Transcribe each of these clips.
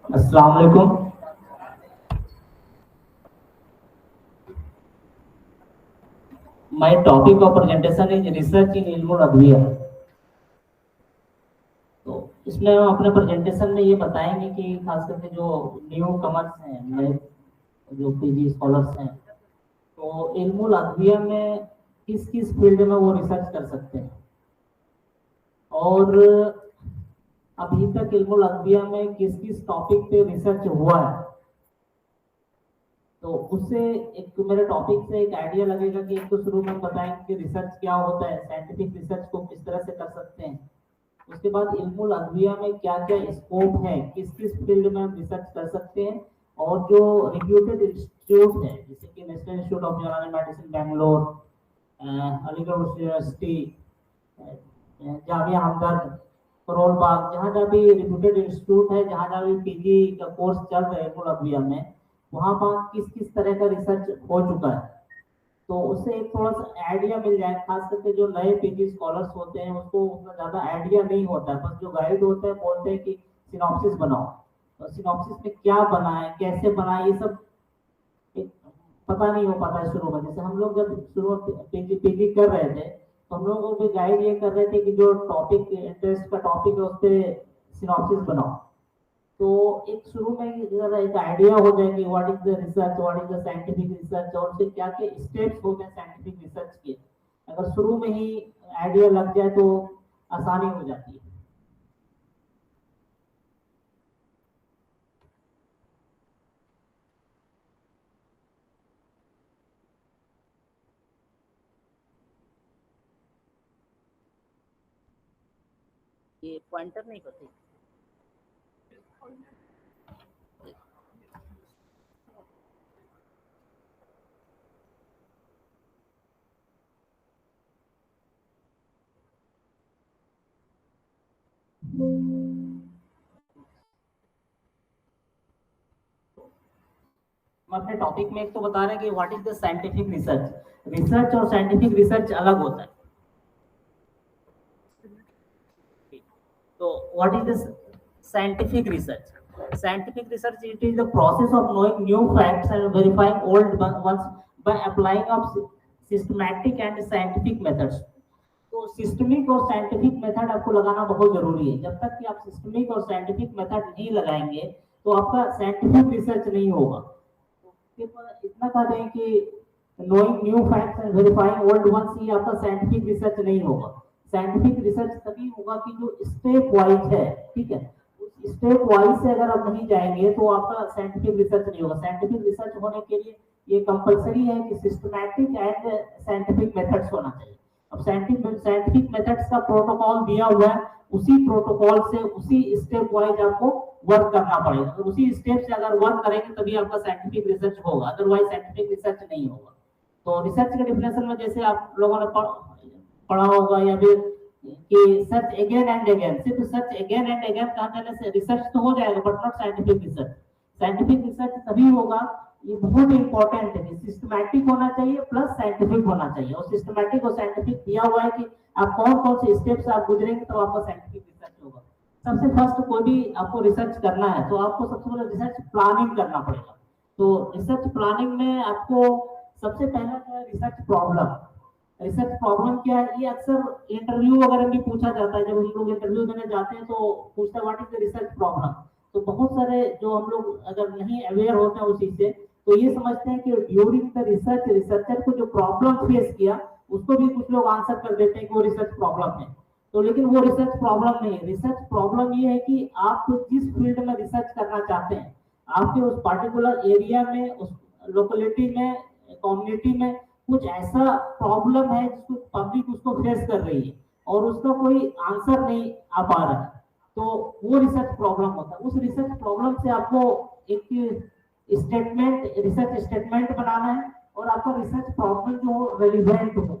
अस्सलाम वालेकुम। My topic of presentation is research in इल्मुल अद्विया। तो इसमें हम अपने प्रेजेंटेशन में ये बताएंगे कि खास करके जो न्यू कमर्स हैं, नए जो पीजी स्कॉलर्स हैं, तो इल्मुल अद्विया में किस किस फील्ड में वो रिसर्च कर सकते हैं, और अभी तक इल्मुल अद्विया में किस किस टॉपिक पे रिसर्च हुआ है। तो उससे एक मेरे टॉपिक से एक आइडिया लगेगा कि एक तो शुरू में बताएंगे कि रिसर्च क्या होता है, साइंटिफिक रिसर्च को किस तरह से कर सकते हैं। उसके बाद इल्मुल अद्विया में क्या क्या स्कोप है, किस किस फील्ड में हम रिसर्च कर सकते हैं, और जो रिप्यूटेड इंस्टीट्यूट है जैसे कि National Institute of General Medicine Bangalore, Aligarh University, Jamia Hamdard, Karol Bagh, जहाँ जहाँ भी रिप्यूटेड इंस्टीट्यूट है, जहाँ जहाँ भी पीजी का कोर्स चल रहा है इल्मुल अद्विया में, वहाँ पर किस किस तरह का रिसर्च हो चुका है। तो उससे एक थोड़ा सा आइडिया मिल जाए। खास करके जो नए पीजी स्कॉलर्स होते हैं उसको उतना ज़्यादा आइडिया नहीं होता है, बस जो गाइड होते हैं बोलते हैं कि सिनॉप्सिस बनाओ, तो सिनॉप्सिस में क्या बना है, कैसे बना है, ये सब एक पता नहीं हो पाता है शुरू में। जैसे हम लोग जब शुरू में पीजी कर रहे थे तो हम लोगों को भी गाइड ये कर रहे थे कि जो टॉपिक इंटरेस्ट का टॉपिक है उस पर सिनॉप्सिस बनाओ। तो एक शुरू में अगर एक आइडिया हो जाए कि what is the research, what is the scientific research, और उसके क्या क्या स्टेप्स होते हैं साइंटिफिक रिसर्च के, अगर शुरू में ही आइडिया लग जाए तो आसानी हो जाती है। ये पॉइंटर नहीं होती। हम अपने टॉपिक में एक तो बता रहे हैं कि what is the scientific research. Research और साइंटिफिक रिसर्च अलग होता है। तो what is the scientific research? Scientific research, it is the process of knowing new facts and verifying old ones by applying of systematic and scientific methods. तो systemic और scientific method आपको लगाना बहुत जरूरी है। जब तक कि आप सिस्टमिक और साइंटिफिक मेथड नहीं लगाएंगे तो आपका साइंटिफिक रिसर्च नहीं होगा। तो इतना कह दें कि knowing new facts and verifying old ones, ये आपका साइंटिफिक रिसर्च नहीं होगा। साइंटिफिक रिसर्च तभी होगा कि जो स्टेप वाइज है, ठीक है, उस स्टेप वाइज से अगर आप नहीं जाएंगे तो आपका साइंटिफिक रिसर्च नहीं होगा। साइंटिफिक रिसर्च होने के लिए ये कंपलसरी है कि सिस्टमैटिक एंड साइंटिफिक मेथड्स होना चाहिए। अब साइंटिफिक मेथड्स का प्रोटोकॉल दिया हुआ है, उसी प्रोटोकॉल से उसी स्टेप वाइज आपको वर्क करना पड़ेगा। तो उसी स्टेप से अगर वर्क करेंगे तभी आपका साइंटिफिक रिसर्च होगा, अदरवाइज साइंटिफिक रिसर्च नहीं होगा। तो रिसर्च के डिफिनेशन में जैसे आप लोगों ने पढ़ा होगा या फिर कि सर्च अगेन एंड अगेन, सिर्फ सर्च अगेन एंड अगेन कहा जाने से रिसर्च तो हो जाएगा but not scientific research. Scientific research तभी होगा, ये बहुत इंपॉर्टेंट है, सिस्टमैटिक होना चाहिए प्लस साइंटिफिक होना चाहिए। और सिस्टमैटिक और साइंटिफिक दिया हुआ है कि आप कौन कौन से स्टेप से आप गुजरेंगे तो आपका साइंटिफिक रिसर्च होगा। सबसे फर्स्ट कोई भी आपको रिसर्च करना है तो आपको सबसे पहले रिसर्च प्लानिंग करना पड़ेगा। तो रिसर्च प्लानिंग में आपको सबसे पहला जो है रिसर्च प्रॉब्लम। रिसर्च प्रॉब्लम क्या है, ये अक्सर इंटरव्यू वगैरह में पूछा जाता है। जब हम लोग इंटरव्यू देने जाते हैं तो पूछता है what is the research problem. तो बहुत सारे जो हम लोग अगर नहीं अवेयर होते हैं उस चीज से तो ये समझते हैं कि ड्यूरिंग द रिसर्च रिसर्चर को जो प्रॉब्लम फेस किया उसको भी कुछ लोग आंसर कर देते हैं कि वो रिसर्च प्रॉब्लम है। तो लेकिन वो रिसर्च प्रॉब्लम नहीं है। रिसर्च प्रॉब्लम ये है कि आप जिस फील्ड में रिसर्च करना चाहते हैं, आपके उस पर्टिकुलर एरिया में, उस लोकेलिटी में, कम्युनिटी में कुछ ऐसा प्रॉब्लम है जिसको पब्लिक उसको फेस कर रही है और उसका कोई आंसर नहीं आ पा रहा है, तो वो रिसर्च प्रॉब्लम होता है। उस रिसर्च प्रॉब्लम से आपको एक स्टेटमेंट, रिसर्च स्टेटमेंट बनाना है और आपका रिसर्च प्रॉब्लम जो हो रेलिवेंट हो,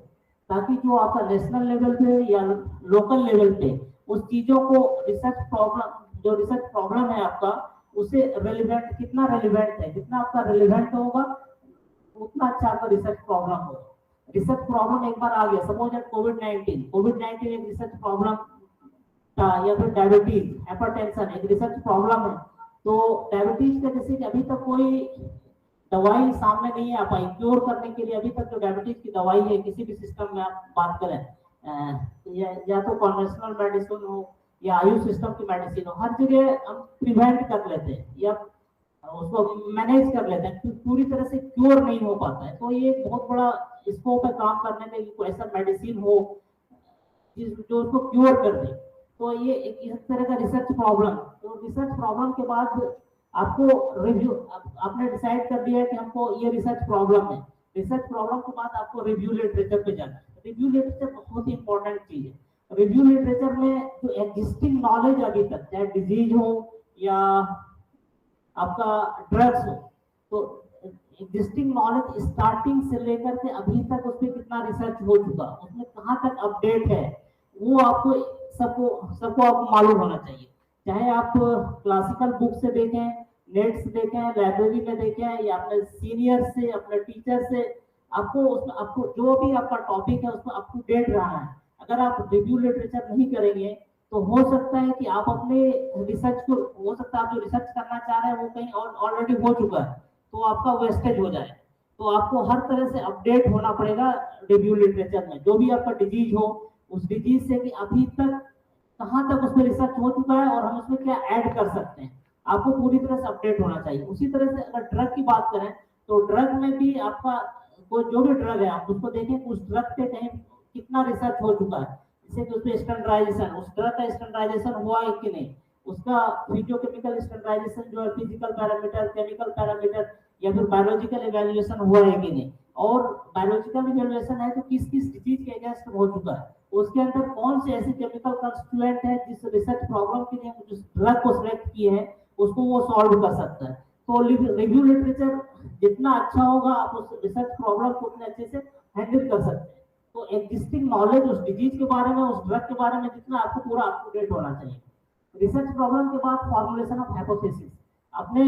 ताकि जो आपका नेशनल लेवल पे या लोकल लेवल पे उस चीजों को रिसर्च प्रॉब्लम, जो रिसर्च प्रॉब्लम है आपका उसे रेलिवेंट, कितना रेलिवेंट है, जितना आपका रेलिवेंट होगा उतना अच्छा आपका रिसर्च प्रॉब्लम होगा। रिसर्च प्रॉब्लम एक बार आ गया, सपोज कोविड 19 एक रिसर्च प्रॉब्लम या फिर डायबिटीज, हाइपरटेंशन एक रिसर्च प्रॉब्लम है। तो डायबिटीज का जैसे कि अभी तक कोई दवाई सामने नहीं आ पाई क्योर करने के लिए। अभी तक जो डायबिटीज की दवाई है किसी भी सिस्टम में आप बात करें, या तो कन्वेंशनल मेडिसिन हो या आयुष सिस्टम की मेडिसिन हो, हर जगह हम प्रिवेंट कर लेते हैं या उसको मैनेज कर लेते हैं, पूरी तरह से क्योर नहीं हो पाता है। तो ये एक बहुत बड़ा स्कोप है काम करने में कि कोई ऐसा मेडिसिन हो जो उसको क्योर कर दे। तो ये एक इस तरह का रिसर्च प्रॉब्लम। तो रिसर्च प्रॉब्लम के बाद आपको रिव्यू, आपने डिसाइड कर दिया है कि हमको ये रिसर्च प्रॉब्लम है। रिसर्च प्रॉब्लम के बाद आपको रिव्यू लिटरेचर पे जाना है। रिव्यू लिटरेचर बहुत ही इंपॉर्टेंट चीज है। रिव्यू लिटरेचर में जो एग्जिस्टिंग नॉलेज अभी तक, चाहे डिजीज हो या आपका ड्रग्स हो, तो एग्जिस्टिंग नॉलेज स्टार्टिंग से लेकर के अभी तक उसमें कितना रिसर्च हो चुका, उसमें कहाँ तक अपडेट है, वो आपको सबको सबको आपको मालूम होना चाहिए। चाहे आप क्लासिकल बुक से देखें, नेट से देखें, लाइब्रेरी में देखें, या अपने सीनियर से, अपने टीचर से, आपको उसमें आपको जो भी आपका टॉपिक है उसमें अप टू डेट रहना है। अगर आप रिव्यू लिटरेचर नहीं करेंगे तो हो सकता है कि आप अपने रिसर्च को, हो सकता है आप जो रिसर्च करना चाह रहे हैं वो कहीं ऑलरेडी हो चुका है, तो आपका वेस्टेज हो जाए। तो आपको हर तरह से अपडेट होना पड़ेगा रिव्यू लिटरेचर में। जो भी आपका डिजीज हो, उस डिजीज से कि अभी तक कहाँ तक उसमें रिसर्च हो चुका है और हम उसमें क्या ऐड कर सकते हैं, आपको पूरी तरह से अपडेट होना चाहिए। उसी तरह से अगर ड्रग की बात करें तो ड्रग में भी आपका कोई जो भी ड्रग है आप उसको देखें उस ड्रग पे कहीं कितना रिसर्च हो चुका है, जैसे कि उसमें स्टैंडर्डाइजेशन, उस ड्रग का स्टैंडर्डाइजेशन हुआ है कि नहीं, उसका फिजियोकेमिकल स्टैंडर्डाइजेशन जो है फिजिकल पैरामीटर, केमिकल पैरामीटर या फिर बायोलॉजिकल इवैल्यूएशन हुआ है कि नहीं, और बायोलॉजिकल इवैल्यूएशन है तो किस किस डिजीज के अगेंस्ट हो चुका है, उसके अंदर कौन से ऐसे केमिकल कंस्टिट्यूएंट है जिस रिसर्च प्रॉब्लम के लिए जिस ड्रग को सिलेक्ट किए हैं उसको वो सॉल्व कर सकता है। तो रिव्यू लिटरेचर जितना अच्छा होगा आप उस रिसर्च प्रॉब्लम को उतने अच्छे से हैंडल कर सकते हैं। तो एग्जिस्टिंग नॉलेज उस डिजीज के बारे में, उस ड्रग के बारे में जितना आपको पूरा अप टू डेट होना चाहिए। रिसर्च प्रॉब्लम के बाद फॉर्मुलेशन ऑफ हाइपोथेसिस, आपने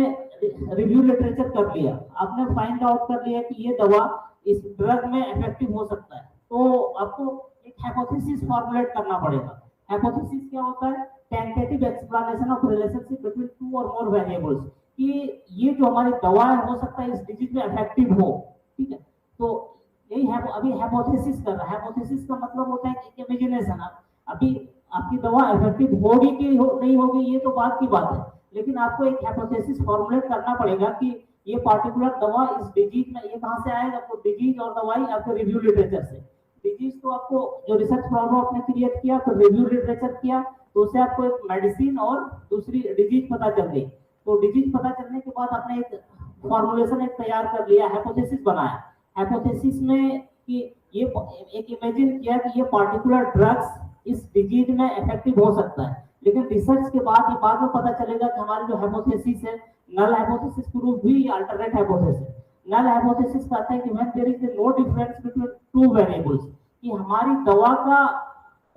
रिव्यू लिटरेचर कर लिया, आपने फाइंड आउट कर लिया कि ये दवा इस ड्रग में इफेक्टिव हो सकता है, तो आपको एक हाइपोथेसिस फॉर्मुलेट करना पड़ेगा। हाइपोथेसिस क्या होता है? Tentative explanation of relationship between two और मोर वेरिएबल्स, कि ये जो हमारी दवा है हो सकता है इस डिजीज में इफेक्टिव हो, ठीक है। तो यही है अभी हाइपोथेसिस कर रहा है। हाइपोथेसिस का मतलब होता है कि इमेजिनेशन, अभी आपकी दवा इफेक्टिव होगी कि नहीं होगी ये तो बात की बात है, लेकिन आपको एक हाइपोथेसिस फॉर्मुलेट करना पड़ेगा कि ये पार्टिकुलर दवा इस डिजीज में, ये कहां से आएगा, आपको डिजीज और दवाई आपके रिव्यू लिटरेचर से। डिजीज तो आपको जो रिसर्च प्रॉब्लम आपने क्रिएट किया तो रिव्यू लिटरेचर किया, तो उससे आपको एक मेडिसिन और दूसरी डिजीज पता चल गई। तो डिजीज पता चलने के बाद आपने एक फॉर्मुलेशन एक तैयार कर लिया, हाइपोथेसिस बनाया। हाइपोथेसिस में कि ये एक इमेजिन किया कि ये पार्टिकुलर ड्रग्स इस डिजीज में इफेक्टिव हो सकता है, लेकिन रिसर्च के बाद ये बाद में पता चलेगा कि हमारी जो हाइपोथेसिस है नल हाइपोथेसिस प्रूव हुई या अल्टरनेट हाइपोथेसिस। नल हाइपोथेसिस कहता है कि when there is no difference between two variables, कि हमारी दवा का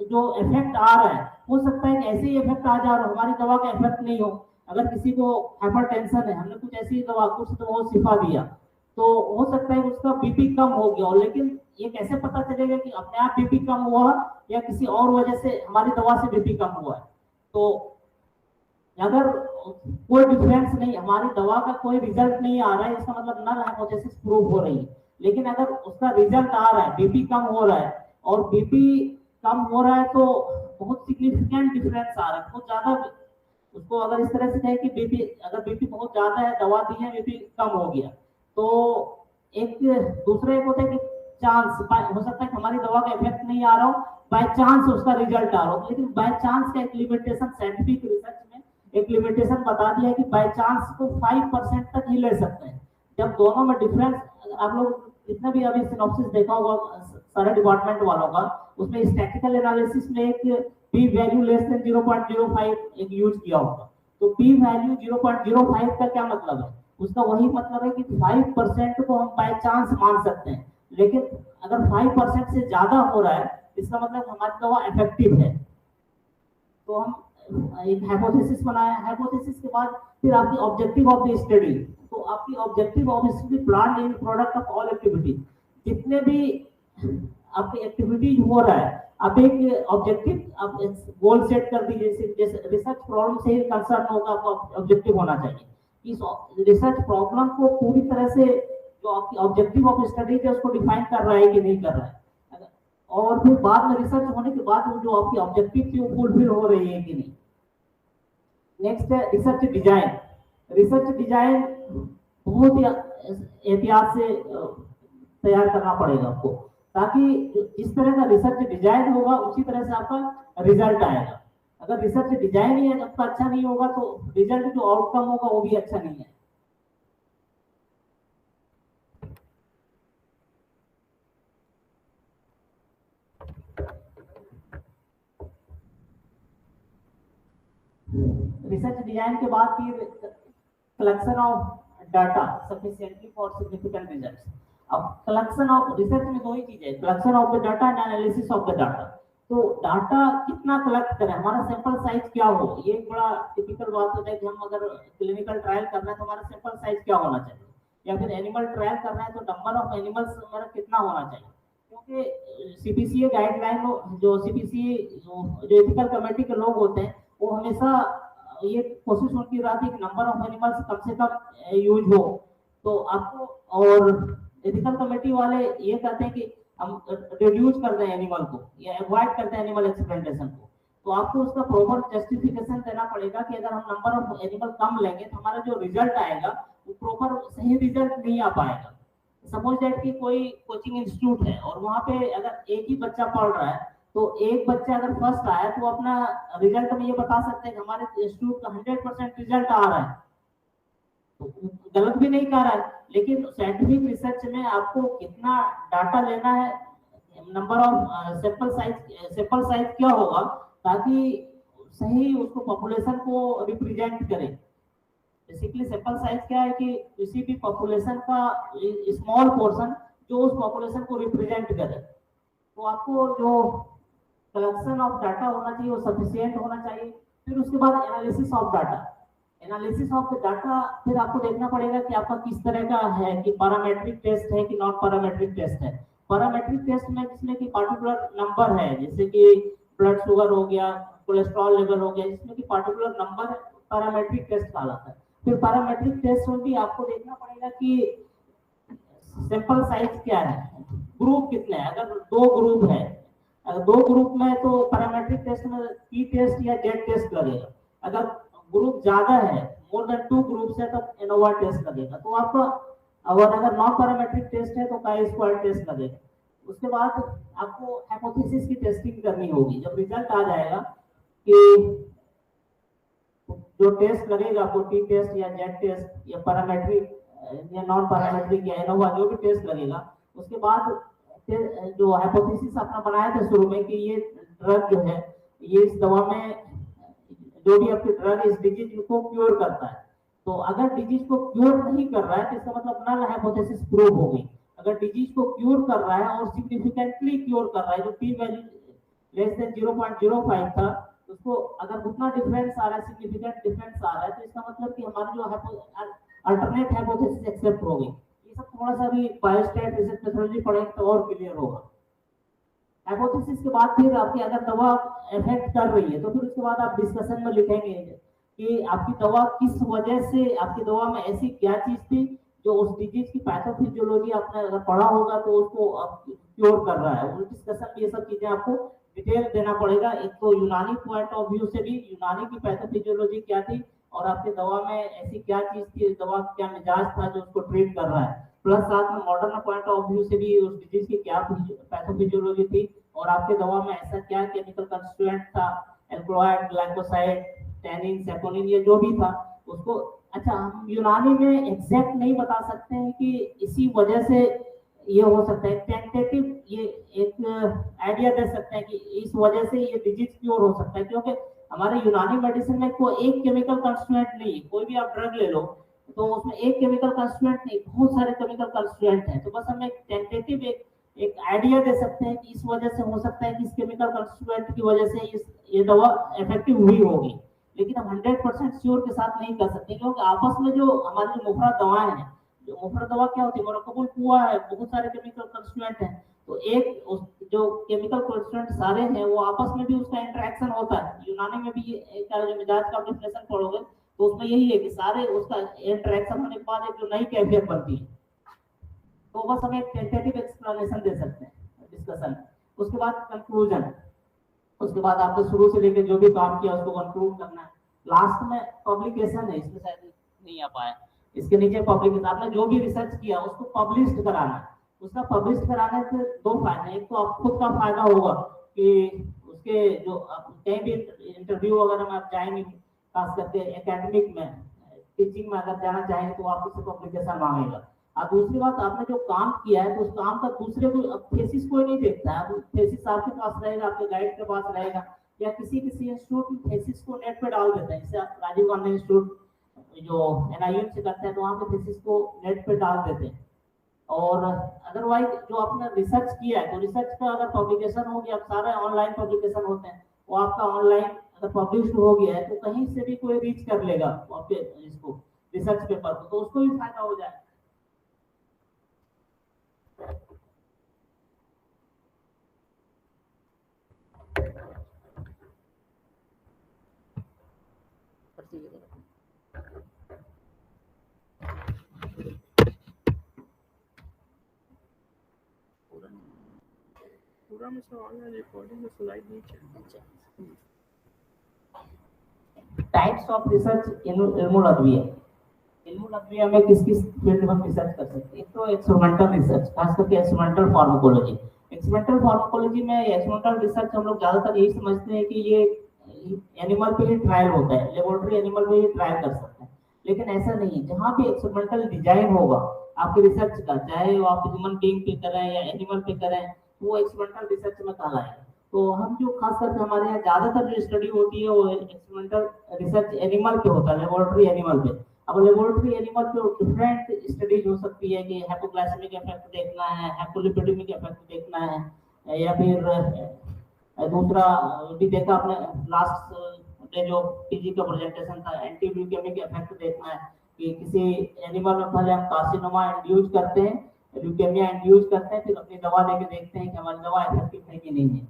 जो इफेक्ट आ रहा है हो सकता है कि ऐसे ही इफेक्ट आ जा रहा हो, हमारी दवा का इफेक्ट नहीं हो। अगर किसी को हाइपरटेंशन है, हमने कुछ ऐसी दवा कुछ दवा शिफा दिया, तो हो सकता है उसका बीपी कम हो गया, लेकिन ये कैसे पता चलेगा कि अपने आप बीपी कम हुआ या किसी और वजह से हमारी दवा से बीपी कम हुआ है। तो अगर कोई डिफरेंस नहीं, हमारी दवा का कोई रिजल्ट नहीं आ रहा है, इसका मतलब नल हाइपोथेसिस प्रूव हो रही है। लेकिन अगर उसका रिजल्ट आ रहा है, बीपी कम हो रहा है, और बीपी कम हो रहा है तो बहुत सिग्निफिकेंट डिफरेंस आ रहा है, बहुत ज्यादा, उसको अगर इस तरह से कहे कि बीपी, अगर बीपी बहुत ज्यादा है, दवा दी है, बीपी कम हो गया, तो एक दूसरा एक होता है कि चांस, हो सकता है कि हमारी दवा का इफेक्ट नहीं आ रहा हो, बाय चांस उसका रिजल्ट आ रहा हो। लेकिन बाय चांस का एक लिमिटेशन साइंटिफिक रिसर्च में एक लिमिटेशन बता दिया है कि बाय चांस को 5% तक ही ले सकते हैं। जब दोनों में डिफरेंस, आप लोग जितना भी अभी सिनॉप्सिस देखा होगा सारे डिपार्टमेंट वालों का, उसमें स्टैटिस्टिकल एनालिसिस में एक पी वैल्यू लेस देन 0.05 एक यूज किया होगा। तो पी वैल्यू 0.05 का क्या मतलब है? उसका वही मतलब है कि 5% को हम बाय चांस मान सकते हैं, लेकिन अगर 5% से ज्यादा हो रहा है इसका मतलब हमारी दवा इफेक्टिव है। तो हम एक हाइपोथेसिस बनाया। हाइपोथेसिस के बाद फिर आपकी ऑब्जेक्टिव ऑफ द स्टडी, तो आपकी objective of study plan in product of all activity, जितने भी आपकी एक्टिविटीज हो रहा है, आप एक ऑब्जेक्टिव आप गोल सेट कर दीजिए। जैसे रिसर्च प्रॉब्लम से कंसर्न होगा, आपको ऑब्जेक्टिव होना चाहिए। इस रिसर्च प्रॉब्लम को पूरी तरह से जो आपकी ऑब्जेक्टिव ऑफ स्टडी है उसको डिफाइन कर रहा है कि नहीं कर रहा है, और फिर बाद में रिसर्च होने के बाद वो जो आपकी ऑब्जेक्टिव थी वो फुलफिल हो रही है कि नहीं। नेक्स्ट है रिसर्च डिजाइन। रिसर्च डिजाइन बहुत ही एहतियात से तैयार करना पड़ेगा आपको, ताकि जिस तरह का रिसर्च डिजाइन होगा उसी तरह से आपका रिजल्ट आएगा। अगर रिसर्च डिजाइन ही आपका अच्छा नहीं होगा तो रिजल्ट जो आउटकम होगा वो भी अच्छा नहीं है। रिसर्च डिजाइन के बाद फिर collection of data sufficiently for significant results. अब कलेक्शन ऑफ रिसर्च में दो ही चीजें, collection of the data and analysis of the data. तो डाटा कितना कलेक्ट करें, हमारा सैंपल साइज क्या हो, ये एक बड़ा टिपिकल बात होता है कि हम अगर क्लिनिकल ट्रायल करना है तो हमारा सैंपल साइज क्या होना चाहिए, या फिर एनिमल ट्रायल करना है तो नंबर ऑफ एनिमल्स हमारा कितना होना चाहिए। क्योंकि सीपीसीए गाइडलाइन जो सीपीसीए जो एथिकल कमेटी के लोग होते हैं वो हमेशा ये कोशिश उनकी रहती है कि नंबर ऑफ एनिमल्स कम से कम यूज हो। तो आपको, और एथिकल कमेटी वाले ये कहते हैं कि हम रिड्यूस कर दें एनिमल को या अवॉइड करते हैं एनिमल एक्सपेरिमेंटेशन को। तो आपको उसका प्रॉपर जस्टिफिकेशन देना पड़ेगा कि अगर हम नंबर ऑफ एनिमल कम लेंगे तो हमारा जो रिजल्ट आएगा वो प्रॉपर सही रिजल्ट नहीं आ पाएगा। सपोज दैट कि कोई कोचिंग इंस्टीट्यूट है और वहां पे अगर एक ही बच्चा पढ़ रहा है, तो एक बच्चा अगर फर्स्ट आया तो अपना रिजल्ट में ये बता सकते हैं कि हमारे इंस्टीट्यूट का 100% रिजल्ट आ रहा है, तो गलत भी नहीं कर रहा है। लेकिन साइंटिफिक रिसर्च में आपको कितना डाटा लेना है, नंबर ऑफ सैंपल साइज क्या होगा, ताकि सही उसको पॉपुलेशन को रिप्रेजेंट करे। बेसिकली सैंपल साइज क्या है कि किसी भी पॉपुलेशन का स्मॉल पोर्शन जो उस पॉपुलेशन को रिप्रेजेंट करे। तो आपको जो कलेक्शन ऑफ डाटा होना चाहिए वो सफिशिएंट होना चाहिए। फिर उसके बाद analysis of data. Analysis of the data फिर आपको देखना पड़ेगा कि आपका किस तरह का है, कि पैरामेट्रिक टेस्ट है कि नॉन पैरामेट्रिक टेस्ट है। पैरामेट्रिक टेस्ट में जिसमें कि पार्टिकुलर नंबर है, जैसे कि ब्लड शुगर हो गया, कोलेस्ट्रॉल लेवल हो गया, जिसमें कि पार्टिकुलर नंबर पैरामेट्रिक टेस्ट कहलाता है। फिर पैरामेट्रिक टेस्ट में भी आपको देखना पड़ेगा कि सैंपल साइज क्या है, ग्रुप कितने हैं। अगर दो ग्रुप है, अगर दो ग्रुप में तो पैरामेट्रिक टेस्ट में टी टेस्ट या जेड टेस्ट लगेगा। अगर ग्रुप ज्यादा है, मोर देन 2 ग्रुप्स है, तो एनोवा टेस्ट लगेगा। तो आपको अगर नॉन पैरामेट्रिक टेस्ट है तो काई स्क्वायर टेस्ट लगेगा। उसके बाद आपको हाइपोथेसिस की टेस्टिंग करनी होगी। जब रिजल्ट आ जाएगा कि जो टेस्ट लगेगा आपको, टी टेस्ट या जेड टेस्ट या पैरामेट्रिक या नॉन पैरामेट्रिक या एनोवा, जो भी टेस्ट लगेगा, उसके बाद जो हाइपोथेसिस अपना बनाया था शुरू में कि ये ड्रग जो है, ये इस दवा में जो भी आपकी ड्रग इस डिजीज को क्योर करता है। तो अगर डिजीज को क्योर नहीं कर रहा है तो इसका मतलब नल हाइपोथेसिस प्रूव हो गई। अगर डिजीज को क्योर कर रहा है और सिग्निफिकेंटली क्योर कर रहा है, जो पी वैल्यू लेस देन 0.05 था, उसको अगर उतना डिफरेंस आ रहा है, सिग्निफिकेंट डिफरेंस आ रहा है, तो इसका मतलब कि हमारी जो अल्टरनेट हाइपोथेसिस एक्सेप्ट हो गई। ये सब थोड़ा सा भी बायोस्टैट रिसर्च मेथोडोलॉजी पढ़ेंगे तो और क्लियर होगा। हाइपोथेसिस के बाद फिर आपकी अगर दवा इफेक्ट कर रही है तो फिर उसके बाद आप डिस्कशन में लिखेंगे कि आपकी दवा किस वजह से, आपकी दवा में ऐसी क्या चीज थी जो उस डिजीज की पैथोफिजियोलॉजी आपने अगर पढ़ा होगा तो उसको क्योर कर रहा है। उस डिस्कशन में ये सब चीजें आपको डिटेल देना पड़ेगा। एक तो यूनानी पॉइंट ऑफ व्यू से भी यूनानी की पैथोफिजियोलॉजी क्या थी और आपकी दवा में ऐसी क्या चीज थी, दवा क्या मिजाज था जो उसको ट्रीट कर रहा है, प्लस साथ में मॉडर्न पॉइंट ऑफ व्यू से भी उस डिजीज की क्या पैथोफिजियोलॉजी थी और आपके दवा में ऐसा क्या केमिकल कंस्टिट्यूएंट था, एल्कोहॉल, ग्लाइकोसाइड, टैनिन, सेपोनिन, ये जो भी था उसको। अच्छा, हम यूनानी में एग्जैक्ट नहीं बता सकते हैं कि इसी वजह से ये हो सकता है, टेंटेटिव ये एक आइडिया दे सकते हैं कि इस वजह से ये डिजीज क्योर हो सकता है। क्योंकि हमारे यूनानी मेडिसिन में कोई एक केमिकल कंस्टिट्यूएंट नहीं, कोई भी आप ड्रग ले लो तो उसमें एक केमिकल कंस्टिट्यूएंट नहीं, बहुत सारे केमिकल कंस्टिट्यूएंट हैं। तो बस हम एक टेंटेटिव एक आइडिया दे सकते हैं कि इस वजह से हो सकता है कि इस केमिकल कंस्टिट्यूएंट की वजह से ये दवा इफेक्टिव हुई होगी, लेकिन हम 100% श्योर के साथ नहीं कर सकते। क्योंकि आपस में जो हमारी जो मुफ्रद दवाएं हैं, जो मुफ्रद दवा क्या होती है, मरकबुल कुआ है, बहुत सारे केमिकल कंस्टिट्यूएंट हैं, तो एक जो केमिकल कॉन्स्टिट्यूएंट सारे हैं वो आपस में भी उसका इंटरेक्शन होता है। यूनानी में भी ये जो मिजाज का डेफिनेशन पढ़ोगे तो उसमें यही है कि सारे उसका इंटरेक्शन होने के बाद एक जो नई कैफियत बनती है। तो बस हम एक टेंटेटिव एक्सप्लेनेशन दे सकते हैं डिस्कशन। उसके बाद कंक्लूजन, उसके बाद आपको शुरू से लेकर जो भी काम किया उसको कंक्लूड करना है। लास्ट में पब्लिकेशन है, इसमें शायद नहीं आ पाया, इसके नीचे पब्लिकेशन, आपने जो भी रिसर्च किया उसको पब्लिश कराना है। उसका पब्लिश कराने से दो फायदे, एक तो आप खुद का फायदा होगा कि उसके जो कहीं भी इंटरव्यू वगैरह में आप जाएंगे, खास करके एकेडमिक में टीचिंग में अगर जाना चाहेंगे तो आपसे पब्लिकेशन मांगेगा। और दूसरी बात, आपने जो काम किया है तो उस काम का दूसरे को थेसिस कोई नहीं देखता है। थेसिस आपके पास रहेगा, आपके गाइड के पास रहेगा, या किसी इंस्टीट्यूट में थेसिस को नेट पे डाल देते हैं। जैसे राजीव गांधी इंस्टीट्यूट जो NIM से करते हैं तो वहाँ पे थेसिस को नेट पे डाल देते हैं। और अदरवाइज जो आपने रिसर्च किया है तो रिसर्च का अगर पब्लिकेशन हो गया, सारे ऑनलाइन पब्लिकेशन होते हैं, वो आपका ऑनलाइन अगर पब्लिश हो गया है तो कहीं से भी कोई रीच कर लेगा आपके इसको रिसर्च पेपर को, तो उसको भी फायदा हो जाए। पूरा में से ऑनलाइन रिकॉर्डिंग में स्लाइड नहीं चल। टाइप्स ऑफ रिसर्च इल्मुल अदविया। इल्मुल अदविया में किस किस फील्ड में रिसर्च कर सकते हैं? एक तो एक्सपेरिमेंटल रिसर्च, खास करके एक्सपेरिमेंटल फार्माकोलॉजी। एक्सपेरिमेंटल फार्माकोलॉजी में एक्सपेरिमेंटल रिसर्च हम लोग ज्यादातर यही समझते हैं कि ये एनिमल पे ही ट्रायल होता है, लेबोरेटरी एनिमल पे ही ट्रायल कर सकते हैं, लेकिन ऐसा नहीं। जहाँ भी एक्सपेरिमेंटल डिजाइन होगा आपके रिसर्च का, चाहे वो आप ह्यूमन बीइंग पे करें या एनिमल पे करें, वो एक्सपेरिमेंटल रिसर्च में कहलाएगा। तो हम जो खास करके हमारे यहाँ ज्यादातर जो स्टडी होती है वो एक्सपेरिमेंटल रिसर्च एनिमल पे होता है, लेबोरेटरी एनिमल पे। अब लेबोरेटरी एनिमल पे डिफरेंट स्टडीज हो सकती है कि हाइपोग्लाइसेमिक इफेक्ट देखना है, हाइपोलिपिडेमिक इफेक्ट देखना है, या फिर दूसरा भी देखा आपने लास्ट डे जो पीजी का प्रेजेंटेशन था, एंटी ल्यूकेमिक इफेक्ट देखना है कि किसी एनिमल में पहले हम कार्सिनोमा इंड्यूस करते हैं, ल्यूकेमिया इंड्यूस करते हैं, फिर अपनी दवा देके देखते हैं कि हमारी दवा इफेक्टिव है कि नहीं है।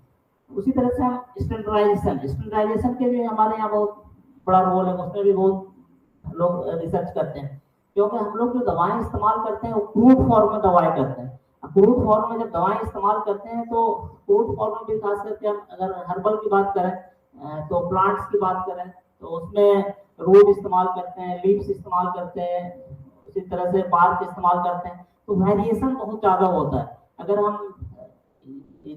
उसी तरह से हम स्टैंडर्डाइजेशन के भी हमारे यहाँ बहुत बड़ा रोल है, उसमें भी बहुत लोग रिसर्च करते हैं, क्योंकि हम लोग जो दवाएं इस्तेमाल करते हैं वो क्रूड फॉर्म में दवाएं करते हैं। क्रूड फॉर्म में जब दवाएं इस्तेमाल करते हैं तो क्रूड फॉर्म में भी खास करके हम अगर हर्बल की बात करें तो प्लांट्स की बात करें तो उसमें रूट इस्तेमाल करते हैं, लीव्स इस्तेमाल करते हैं, उसी तरह से बार्क इस्तेमाल करते हैं, तो वेरिएशन बहुत ज्यादा होता है। अगर हम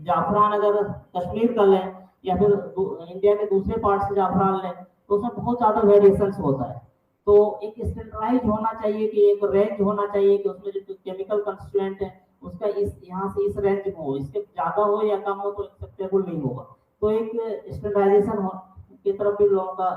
जाफरान अगर कश्मीर का लें या फिर इंडिया के दूसरे पार्ट से जाफरान लें तो उसमें बहुत ज्यादा वेरिएशन होता है। तो एक स्टैंडर्डाइज होना चाहिए कि एक रेंज होना चाहिए कि उसमें जो केमिकल कंस्टिट्यूएंट है उसका इस यहाँ से इस रेंज में हो, इसके ज्यादा हो या कम हो तो एक्सेप्टेबल नहीं होगा। तो एक स्टैंडर्डाइजेशन की तरफ भी लोगों का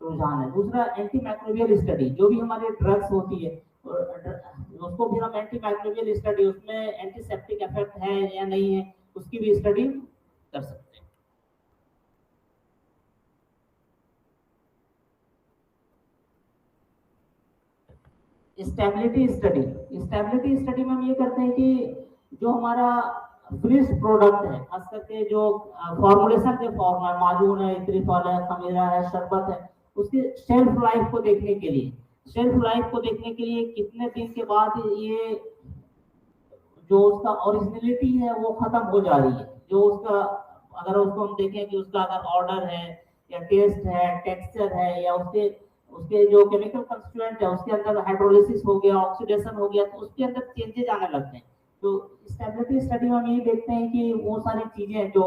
रुझान है। दूसरा एंटी माइक्रोबियल स्टडी, जो भी हमारी ड्रग्स होती है उसको भी हम एंटी माइक्रोबियल स्टडी, उसमें एंटीसेप्टिक इफेक्ट है या नहीं है उसकी भी स्टडी कर सकते हैं। स्टेबिलिटी स्टडी में हम ये करते हैं कि जो हमारा फिनिश प्रोडक्ट है, खास करके जो फॉर्मुलेशन के फॉर्म है, माजून है, त्रिफल है, खमीरा है, शरबत है, उसकी शेल्फ लाइफ को देखने के लिए कितने दिन के बाद ये जो उसका ओरिजिनलिटी है वो खत्म हो जा रही है। जो उसका अगर उसको हम देखें कि उसका अगर ऑर्डर है या टेस्ट है, टेक्सचर है, या उसके जो केमिकल कंस्टिट्यूएंट है उसके अंदर हाइड्रोलिसिस हो गया, ऑक्सीडेशन हो गया, तो उसके अंदर चेंजेस आने लगते हैं। तो स्टेबिलिटी स्टडी में हम ये देखते हैं कि वो सारी चीजें जो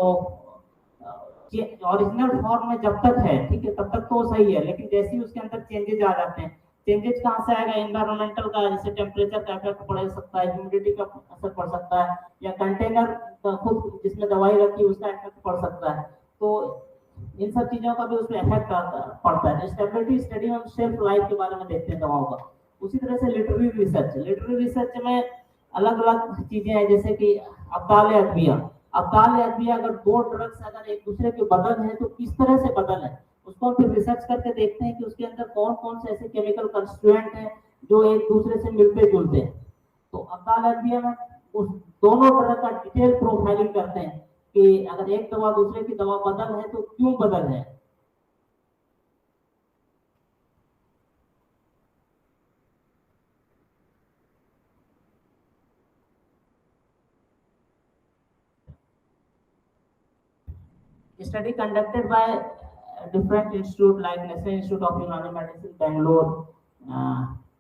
ओरिजिनल फॉर्म में जब तक है, ठीक है, तब तक तो सही है, लेकिन जैसे ही उसके अंदर चेंजेस आ जाते हैं, चेंजेस कहाँ से आएगा? एनवायरमेंटल का, जैसे टेम्परेचर का इफेक्ट पड़ सकता है, ह्यूमिडिटी का असर पड़ सकता है, या कंटेनर खुद जिसमें दवाई रखी उसका इफेक्ट पड़ सकता है। तो इन सब चीजों का भी उसमें इफेक्ट पड़ता है। स्टेबिलिटी स्टडी में शेल्फ लाइफ के बारे में देखते हैं दवाओं का। उसी तरह से लिटरेरी रिसर्च में अलग अलग चीजें हैं, जैसे कि अब्दाल अद्विया अगर दो ड्रग्स अगर एक दूसरे के बदल है तो किस तरह से बदल है, उसको फिर रिसर्च करके देखते हैं कि उसके अंदर कौन कौन से ऐसे केमिकल कंस्टिट्यूएंट हैं जो एक दूसरे से मिलते जुलते हैं। तो अब्दाल अद्विया में उस दोनों ड्रग का डिटेल प्रोफाइलिंग करते हैं कि अगर एक दवा दूसरे की दवा बदल है तो क्यों बदल है। Study conducted by different institute like National Institute of Unani Medicine, Bangalore,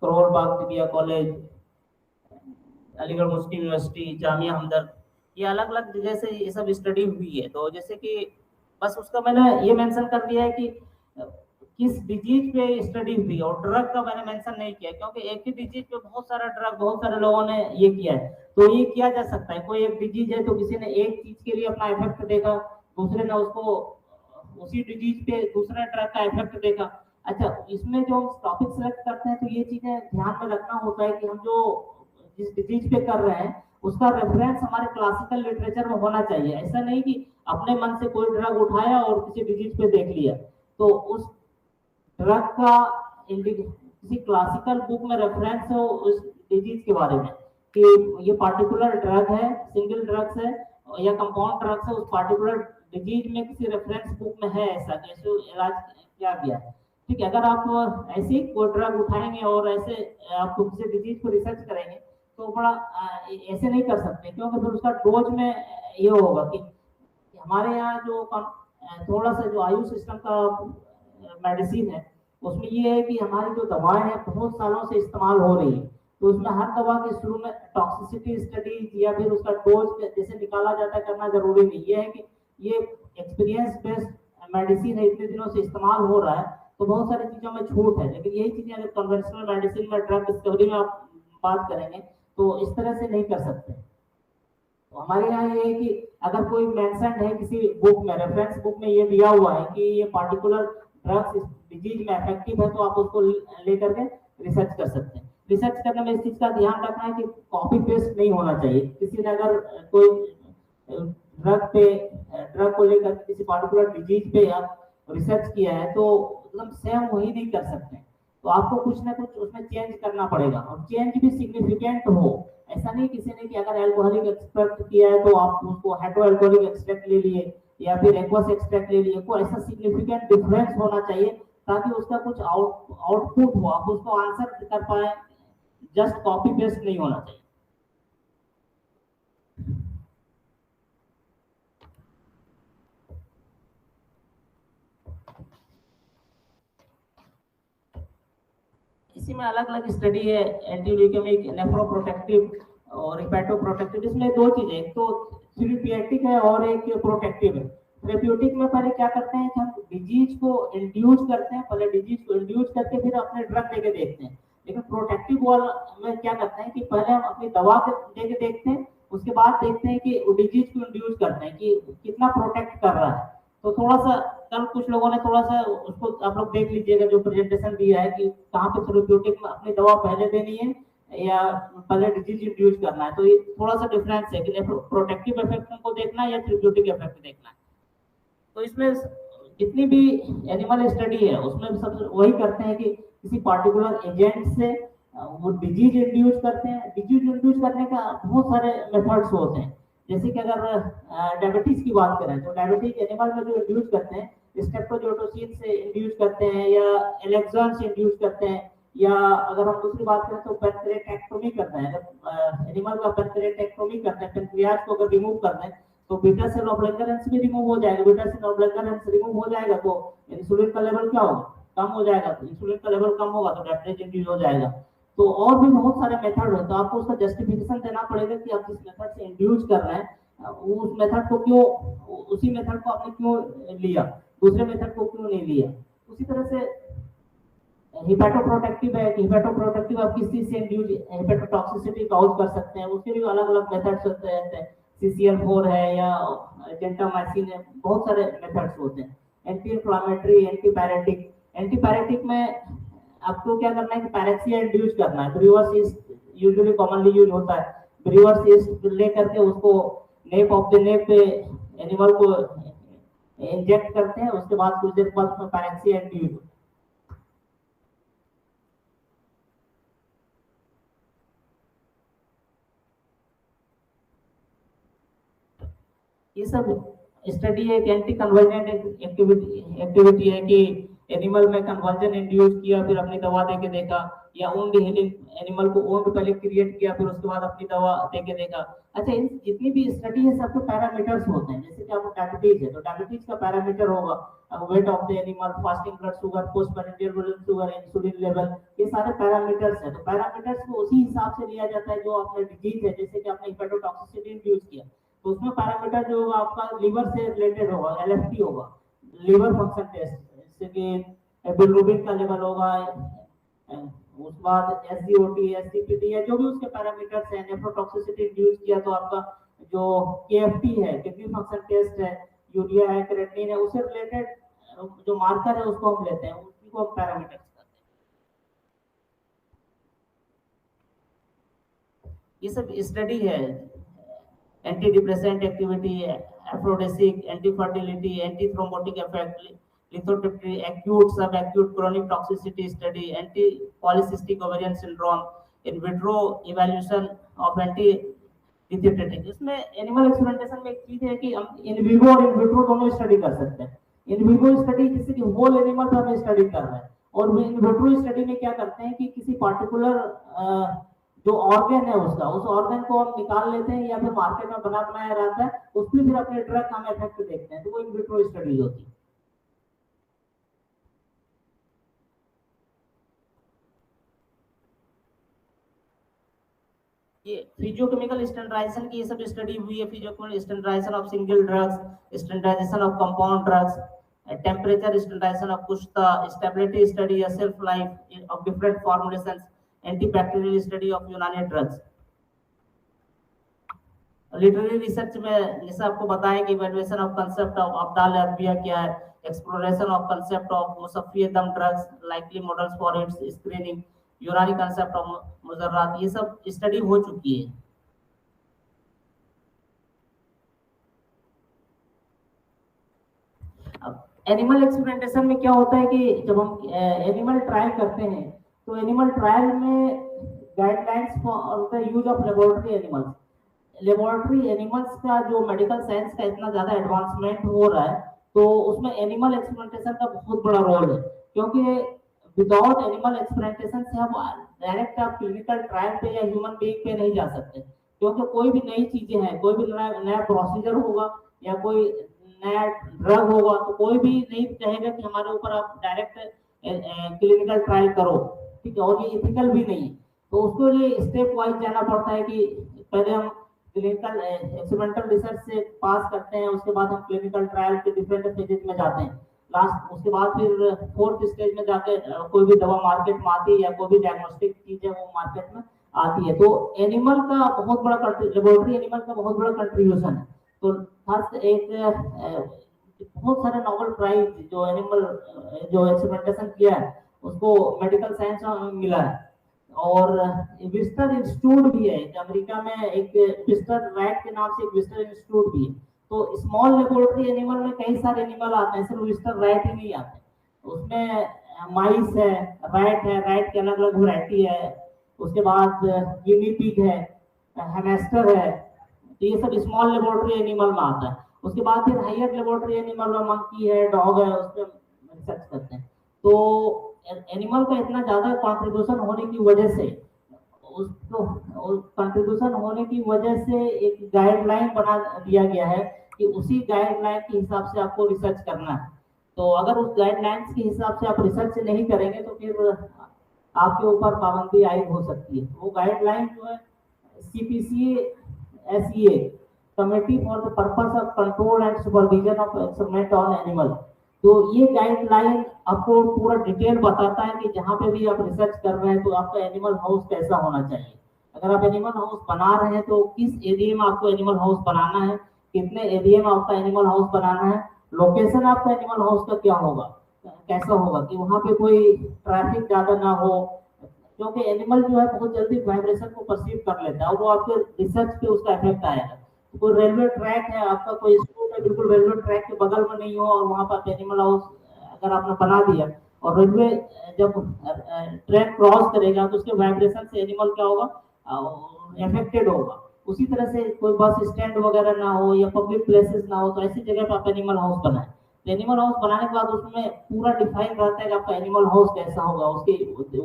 Karol Bagh Dibiya College, Aligarh Muslim University, Jamia Hamdard, ये अलग अलग जगह से ये सब स्टडी हुई है। तो जैसे कि बस उसका मैंने ये मेंशन कर दिया है कि किस डिजीज पे स्टडी हुई, और ड्रग का मैंने मेंशन नहीं किया क्योंकि एक ही डिजीज पे बहुत सारा ड्रग बहुत सारे लोगों ने ये किया है। तो ये किया जा सकता है, कोई एक डिजीज है तो किसी ने एक चीज के लिए अपना इफेक्ट देखा, दूसरे ने उसको उसी डिजीज पे दूसरा ड्रग का इफेक्ट देखा। अच्छा, इसमें जो टॉपिक सेलेक्ट करते हैं तो ये चीजें ध्यान में रखना होता है कि हम जो जिस डिजीज पे कर रहे हैं उसका रेफरेंस हमारे क्लासिकल लिटरेचर में होना चाहिए। ऐसा नहीं कि अपने मन से कोई ड्रग उठाया और किसी डिजीज पे देख लिया, तो उस ड्रग का किसी क्लासिकल बुक में रेफरेंस हो उस डिजीज के बारे में कि ये पार्टिकुलर ड्रग है, सिंगल ड्रग्स है या कंपाउंड ड्रग्स है, उस पार्टिकुलर डिजीज में किसी रेफरेंस बुक में है ऐसा कैसे इलाज किया गया है। ठीक है, अगर आप ऐसे कोई ड्रग उठाएंगे और ऐसे आप किसी डिजीज को रिसर्च करेंगे तो बड़ा ऐसे नहीं कर सकते, क्योंकि फिर उसका डोज में ये होगा कि हमारे यहाँ जो थोड़ा सा जो आयु सिस्टम का मेडिसिन है उसमें ये है कि हमारी जो दवाएं हैं बहुत सालों से इस्तेमाल हो रही है, तो उसमें हर दवा के शुरू में टॉक्सिसिटी स्टडी या फिर उसका डोज जैसे निकाला जाता है करना जरूरी नहीं। ये है कि ये एक्सपीरियंस बेस्ड मेडिसिन है, इतने दिनों से इस्तेमाल हो रहा है तो बहुत सारी चीजों में छूट है। लेकिन यही चीजें अगर कन्वेंशनल मेडिसिन में ड्रग डिस्कवरी में आप बात करेंगे तो इस तरह से नहीं कर सकते। तो हमारे यहाँ ये है कि अगर कोई मेंशन है किसी बुक में, रेफरेंस बुक में ये दिया हुआ है कि ये पार्टिकुलर ड्रग्स इस डिजीज में इफेक्टिव है, तो आप उसको लेकर के रिसर्च कर सकते हैं। रिसर्च करने में इस चीज का ध्यान रखना है कि कॉपी पेस्ट नहीं होना चाहिए। किसी ने अगर कोई ड्रग को लेकर किसी पार्टिकुलर डिजीज पे आप रिसर्च किया है तो एकदम सेम वही नहीं कर सकते, तो आपको कुछ ना कुछ उसमें चेंज करना पड़ेगा और चेंज भी सिग्निफिकेंट हो। ऐसा नहीं किसी ने कि अगर अल्कोहलिक एक्सट्रैक्ट किया है तो आप उसको हेटेरो अल्कोहलिक एक्सट्रैक्ट ले लिए या फिर एक्वस एक्सट्रैक्ट ले लिए, कोई ऐसा सिग्निफिकेंट डिफरेंस होना चाहिए ताकि उसका कुछ आउटपुट हो, आप उसको आंसर कर पाए। जस्ट कॉपी पेस्ट नहीं होना चाहिए। इसी में अलग अलग स्टडी है, एंटील्यूकेमिक, नेफ्रोप्रोटेक्टिव और हिपैटोप्रोटेक्टिव। इसमें दो चीजें, एक तो थेरेप्यूटिक है और एक प्रोटेक्टिव है। थेरेप्यूटिक में पहले क्या करते हैं कि हम डिजीज को इंड्यूस करते हैं, पहले डिजीज को इंड्यूस करके फिर अपने ड्रग देके देखते हैं। लेकिन प्रोटेक्टिव वाला में क्या करते हैं कि पहले हम अपनी दवा देके देखते हैं, उसके बाद देखते हैं कि डिजीज को इंड्यूस करते हैं कि कितना प्रोटेक्ट कर रहा है। तो थोड़ा सा कल कुछ लोगों ने थोड़ा सा उसको आप लोग देख लीजिएगा जो प्रेजेंटेशन दिया है कि कहाँ पे थेरेप्यूटिक में अपनी दवा पहले देनी है या पहले डिजीज इंड्यूस करना है। तो ये थोड़ा सा डिफरेंस है कि प्रोटेक्टिव इफेक्ट को देखना है या थेरेप्यूटिक इफेक्ट देखना है। तो इसमें जितनी भी एनिमल स्टडी है उसमें सब वही करते हैं कि किसी पार्टिकुलर एजेंट से वो डिजीज इंड्यूस करते हैं। डिजीज इंड्यूस करने का बहुत सारे मेथड्स होते हैं, जैसे कि अगर डायबिटीज की बात करें तो डायबिटीज एनिमल में जो इंड्यूस करते हैं स्टेप्टोजोटोसिन से इंड्यूस करते हैं या एलेक्सॉन से इंड्यूस करते हैं, या अगर हम दूसरी बात करें तो पैनक्रियाटेक्टोमी करते हैं। अगर एनिमल का पैनक्रियाटेक्टोमी करते हैं, पैनक्रियाज को अगर रिमूव करते हैं तो बीटा सेल ऑफ लंगरेंस भी रिमूव हो जाएगा। बीटा सेल ऑफ लंगरेंस रिमूव हो जाएगा तो इंसुलिन का लेवल क्या होगा, कम हो जाएगा। तो इंसुलिन का लेवल कम होगा तो डायबिटीज इंड्यूस हो जाएगा। तो और भी बहुत सारे मेथड है, तो आपको उसका जस्टिफिकेशन देना पड़ेगा कि आप जिस मेथड से इंड्यूस कर रहे हैं उस मेथड को क्यों, उसी मेथड को आपने क्यों लिया, दूसरे मेथड को क्यों नहीं लिया। उसी तरह से हिपैटोप्रोटेक्टिव है कि हिपैटोप्रोटेक्टिव आप किस चीज से इंड्यूस हिपैटोटॉक्सिसिटी काउज कर सकते हैं, उसके भी अलग अलग मेथड्स होते हैं। CCL4 है या जेंटामाइसिन है, बहुत सारे मेथड्स होते हैं। Anti inflammatory, antipyretic. एंटीपायरेटिक में आपको क्या करना है कि पैरेक्सिया इंड्यूस करना है। Brewers east usually commonly use होता है। ब्रीवर्स ईस्ट ले करके उसको नेक ऑफ द नेक पे एनिमल को इंजेक्ट करते हैं, उसके बाद कुछ देर बाद उसमें पैरेक्सिया इंड्यूस। ये सब स्टडी एक एंटी कन्वर्जेंट एक्टिविटी है कि एनिमल में कन्वर्जन इंड्यूस किया, फिर अपनी दवा देके देखा, या वुंड हीलिंग, एनिमल को वुंड पहले क्रिएट किया, फिर उसके बाद अपनी दवा देके देखा। अच्छा, इन जितनी भी स्टडी है सबके पैरामीटर्स होते हैं, जैसे कि आपको डायबिटीज है तो डायबिटीज का पैरामीटर होगा weight of the animal, fasting blood sugar, postprandial blood sugar, insulin level, ये सारे पैरामीटर्स है। तो पैरामीटर्स को उसी हिसाब से लिया जाता है जो आपने डिजीज है, जैसे कि आपने हेपेटोटॉक्सिसिटी इंड्यूस किया तो उसमें पैरामीटर जो होगा आपका लीवर से रिलेटेड होगा, एलएफटी होगा, लीवर फंक्शन टेस्ट, जैसे कि बिलिरुबिन का लेवल होगा, उसके बाद एसजीओटी, एसजीपीटी या जो भी उसके पैरामीटर्स हैं। नेफ्रोटॉक्सिसिटी इंड्यूस किया तो आपका जो केएफटी है, किडनी फंक्शन टेस्ट है, यूरिया है, क्रेटिनिन है, उससे रिलेटेड जो मार्कर है उसको हम लेते हैं, उसी को हम पैरामीटर्स कहते हैं। ये सब स्टडी है, anti depressant activity, aphrodisiac, anti fertility, anti thrombotic effect, lithotripsy, acute, subacute, chronic toxicity study, anti polycystic ovarian syndrome, in vitro evaluation of anti lithotripsy। इसमें एनिमल एक्सपेरिमेंटेशन में एक चीज है कि हम इन विवो और इन विट्रो दोनों study कर सकते हैं। इन विवो स्टडी जैसे कि होल एनिमल पे हम स्टडी कर रहे हैं, और इन विट्रो स्टडी में क्या करते हैं कि किसी पार्टिकुलर जो ऑर्गन है उसका, उस ऑर्गन को हम निकाल लेते हैं या फिर मार्केट में बना बनाया रहता है, उसमें फिर अपने ड्रग हम इफेक्ट देखते हैं, तो वो इन विट्रो स्टडी होती है। ये फिजियोकेमिकल स्टैंडर्डाइजेशन की ये सब स्टडी हुई है। Physicochemical standardisation of single drugs, standardisation of compound drugs, temperature standardisation of कुश्ता, स्टेबिलिटी स्टडी या self life of different formulations, antibacterial study of Unani drugs. Literary research में जैसे आपको बताएं कि इवैल्यूएशन ऑफ कांसेप्ट ऑफ अब्दाल अरबिया क्या है, एक्सप्लोरेशन ऑफ कांसेप्ट ऑफ मुसफ़ियतम drugs, likely models for its screening, Unani concept of मुजर्रात, ये सब स्टडी हो चुकी है। अब एनिमल एक्सपेरिमेंटेशन में क्या होता है कि जब हम एनिमल ट्रायल करते हैं तो एनिमल ट्रायल में guidelines for the use of laboratory animals, laboratory animals का जो मेडिकल साइंस का इतना ज्यादा एडवांसमेंट हो रहा है तो उसमें एनिमल एक्सपेरिमेंटेशन का बहुत बड़ा रोल है, क्योंकि विदाउट एनिमल एक्सपेरिमेंटेशन से हम डायरेक्ट आप क्लिनिकल ट्रायल पे या ह्यूमन बीइंग पे नहीं जा सकते, क्योंकि कोई भी नई चीजें हैं, कोई भी नया प्रोसीजर होगा या कोई नया ड्रग होगा तो कोई भी नहीं कहेगा कि हमारे ऊपर आप डायरेक्ट क्लिनिकल ट्रायल करो, ठीक है, और ये इथिकल भी नहीं है। तो उसके लिए स्टेप वाइज जाना पड़ता है कि पहले हम क्लिनिकल एक्सपेरिमेंटल रिसर्च से पास करते हैं, उसके बाद हम क्लिनिकल ट्रायल के डिफरेंट फेजेस में जाते हैं, लास्ट उसके बाद फिर फोर्थ स्टेज में जाके कोई भी दवा मार्केट में आती है या कोई भी डायग्नोस्टिक चीज है वो मार्केट में आती है। तो एनिमल का बहुत बड़ा लेबोरेटरी एनिमल का बहुत बड़ा कंट्रीब्यूशन है। तो खास एक बहुत सारे नोबेल प्राइज जो एनिमल जो एक्सपेरिमेंटेशन किया है उसको मेडिकल साइंस में मिला है। और विस्टर इंस्टीट्यूट भी है अमेरिका में, एक विस्टर रैट के नाम से एक विस्टर इंस्टीट्यूट भी है। तो स्मॉल लेबोरेटरी एनिमल में कई सारे एनिमल आते हैं, सिर्फ विस्टर रैट ही नहीं आते, उसमें माइस है, रैट है, रैट की अलग अलग वैरायटी है, उसके बाद गिनी पिग है, हैमस्टर है, तो ये सब स्मॉल लेबोरेटरी एनिमल में आता है। उसके बाद फिर हायर लेबोरेटरी एनिमल में मंकी है, डॉग है, उस पर रिसर्च करते हैं। तो एनिमल का इतना ज्यादा कंट्रीब्यूशन होने की वजह से उसको कंट्रीब्यूशन होने की वजह से एक गाइडलाइन बना दिया गया है कि उसी गाइडलाइन के हिसाब से आपको रिसर्च करना है। तो अगर उस गाइडलाइंस के हिसाब से आप रिसर्च नहीं करेंगे तो फिर आपके ऊपर पाबंदी आयद हो सकती है। वो गाइडलाइन जो है CPCA committee for the purpose of control and supervision of experiment on animal, तो ये गाइडलाइन आपको पूरा डिटेल बताता है कि जहाँ पे भी आप रिसर्च कर रहे हैं तो आपका एनिमल हाउस कैसा होना चाहिए। अगर आप एनिमल हाउस बना रहे हैं तो किस एरिया में आपको एनिमल हाउस बनाना है, कितने एरिया में आपका एनिमल हाउस बनाना है, लोकेशन आपका एनिमल हाउस का क्या होगा, कैसा होगा कि वहाँ पे कोई ट्रैफिक ज्यादा ना हो, क्योंकि एनिमल जो है बहुत जल्दी वाइब्रेशन को परसीव कर लेता है और वो आपके रिसर्च पे उसका इफेक्ट आएगा। तो कोई रेलवे ट्रैक है, आपका कोई स्कूल है बिल्कुल रेलवे ट्रैक के बगल में नहीं हो और वहाँ पर एनिमल हाउस अगर आपने बना दिया और रेलवे जब ट्रैक क्रॉस करेगा तो उसके वाइब्रेशन से एनिमल क्या होगा, इफेक्टेड होगा। उसी तरह से कोई बस स्टैंड वगैरह ना हो या पब्लिक प्लेसेस ना हो, तो ऐसी जगह पर आप एनिमल हाउस बनाएं। तो एनिमल हाउस बनाने के बाद उसमें पूरा डिफाइन रहता है कि आपका एनिमल हाउस कैसा होगा, उसकी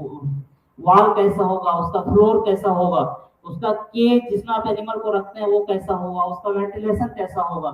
वॉल कैसा होगा, उसका फ्लोर कैसा होगा, उसका केज जिसमें आप एनिमल को रखते हैं वो कैसा होगा, उसका वेंटिलेशन कैसा होगा,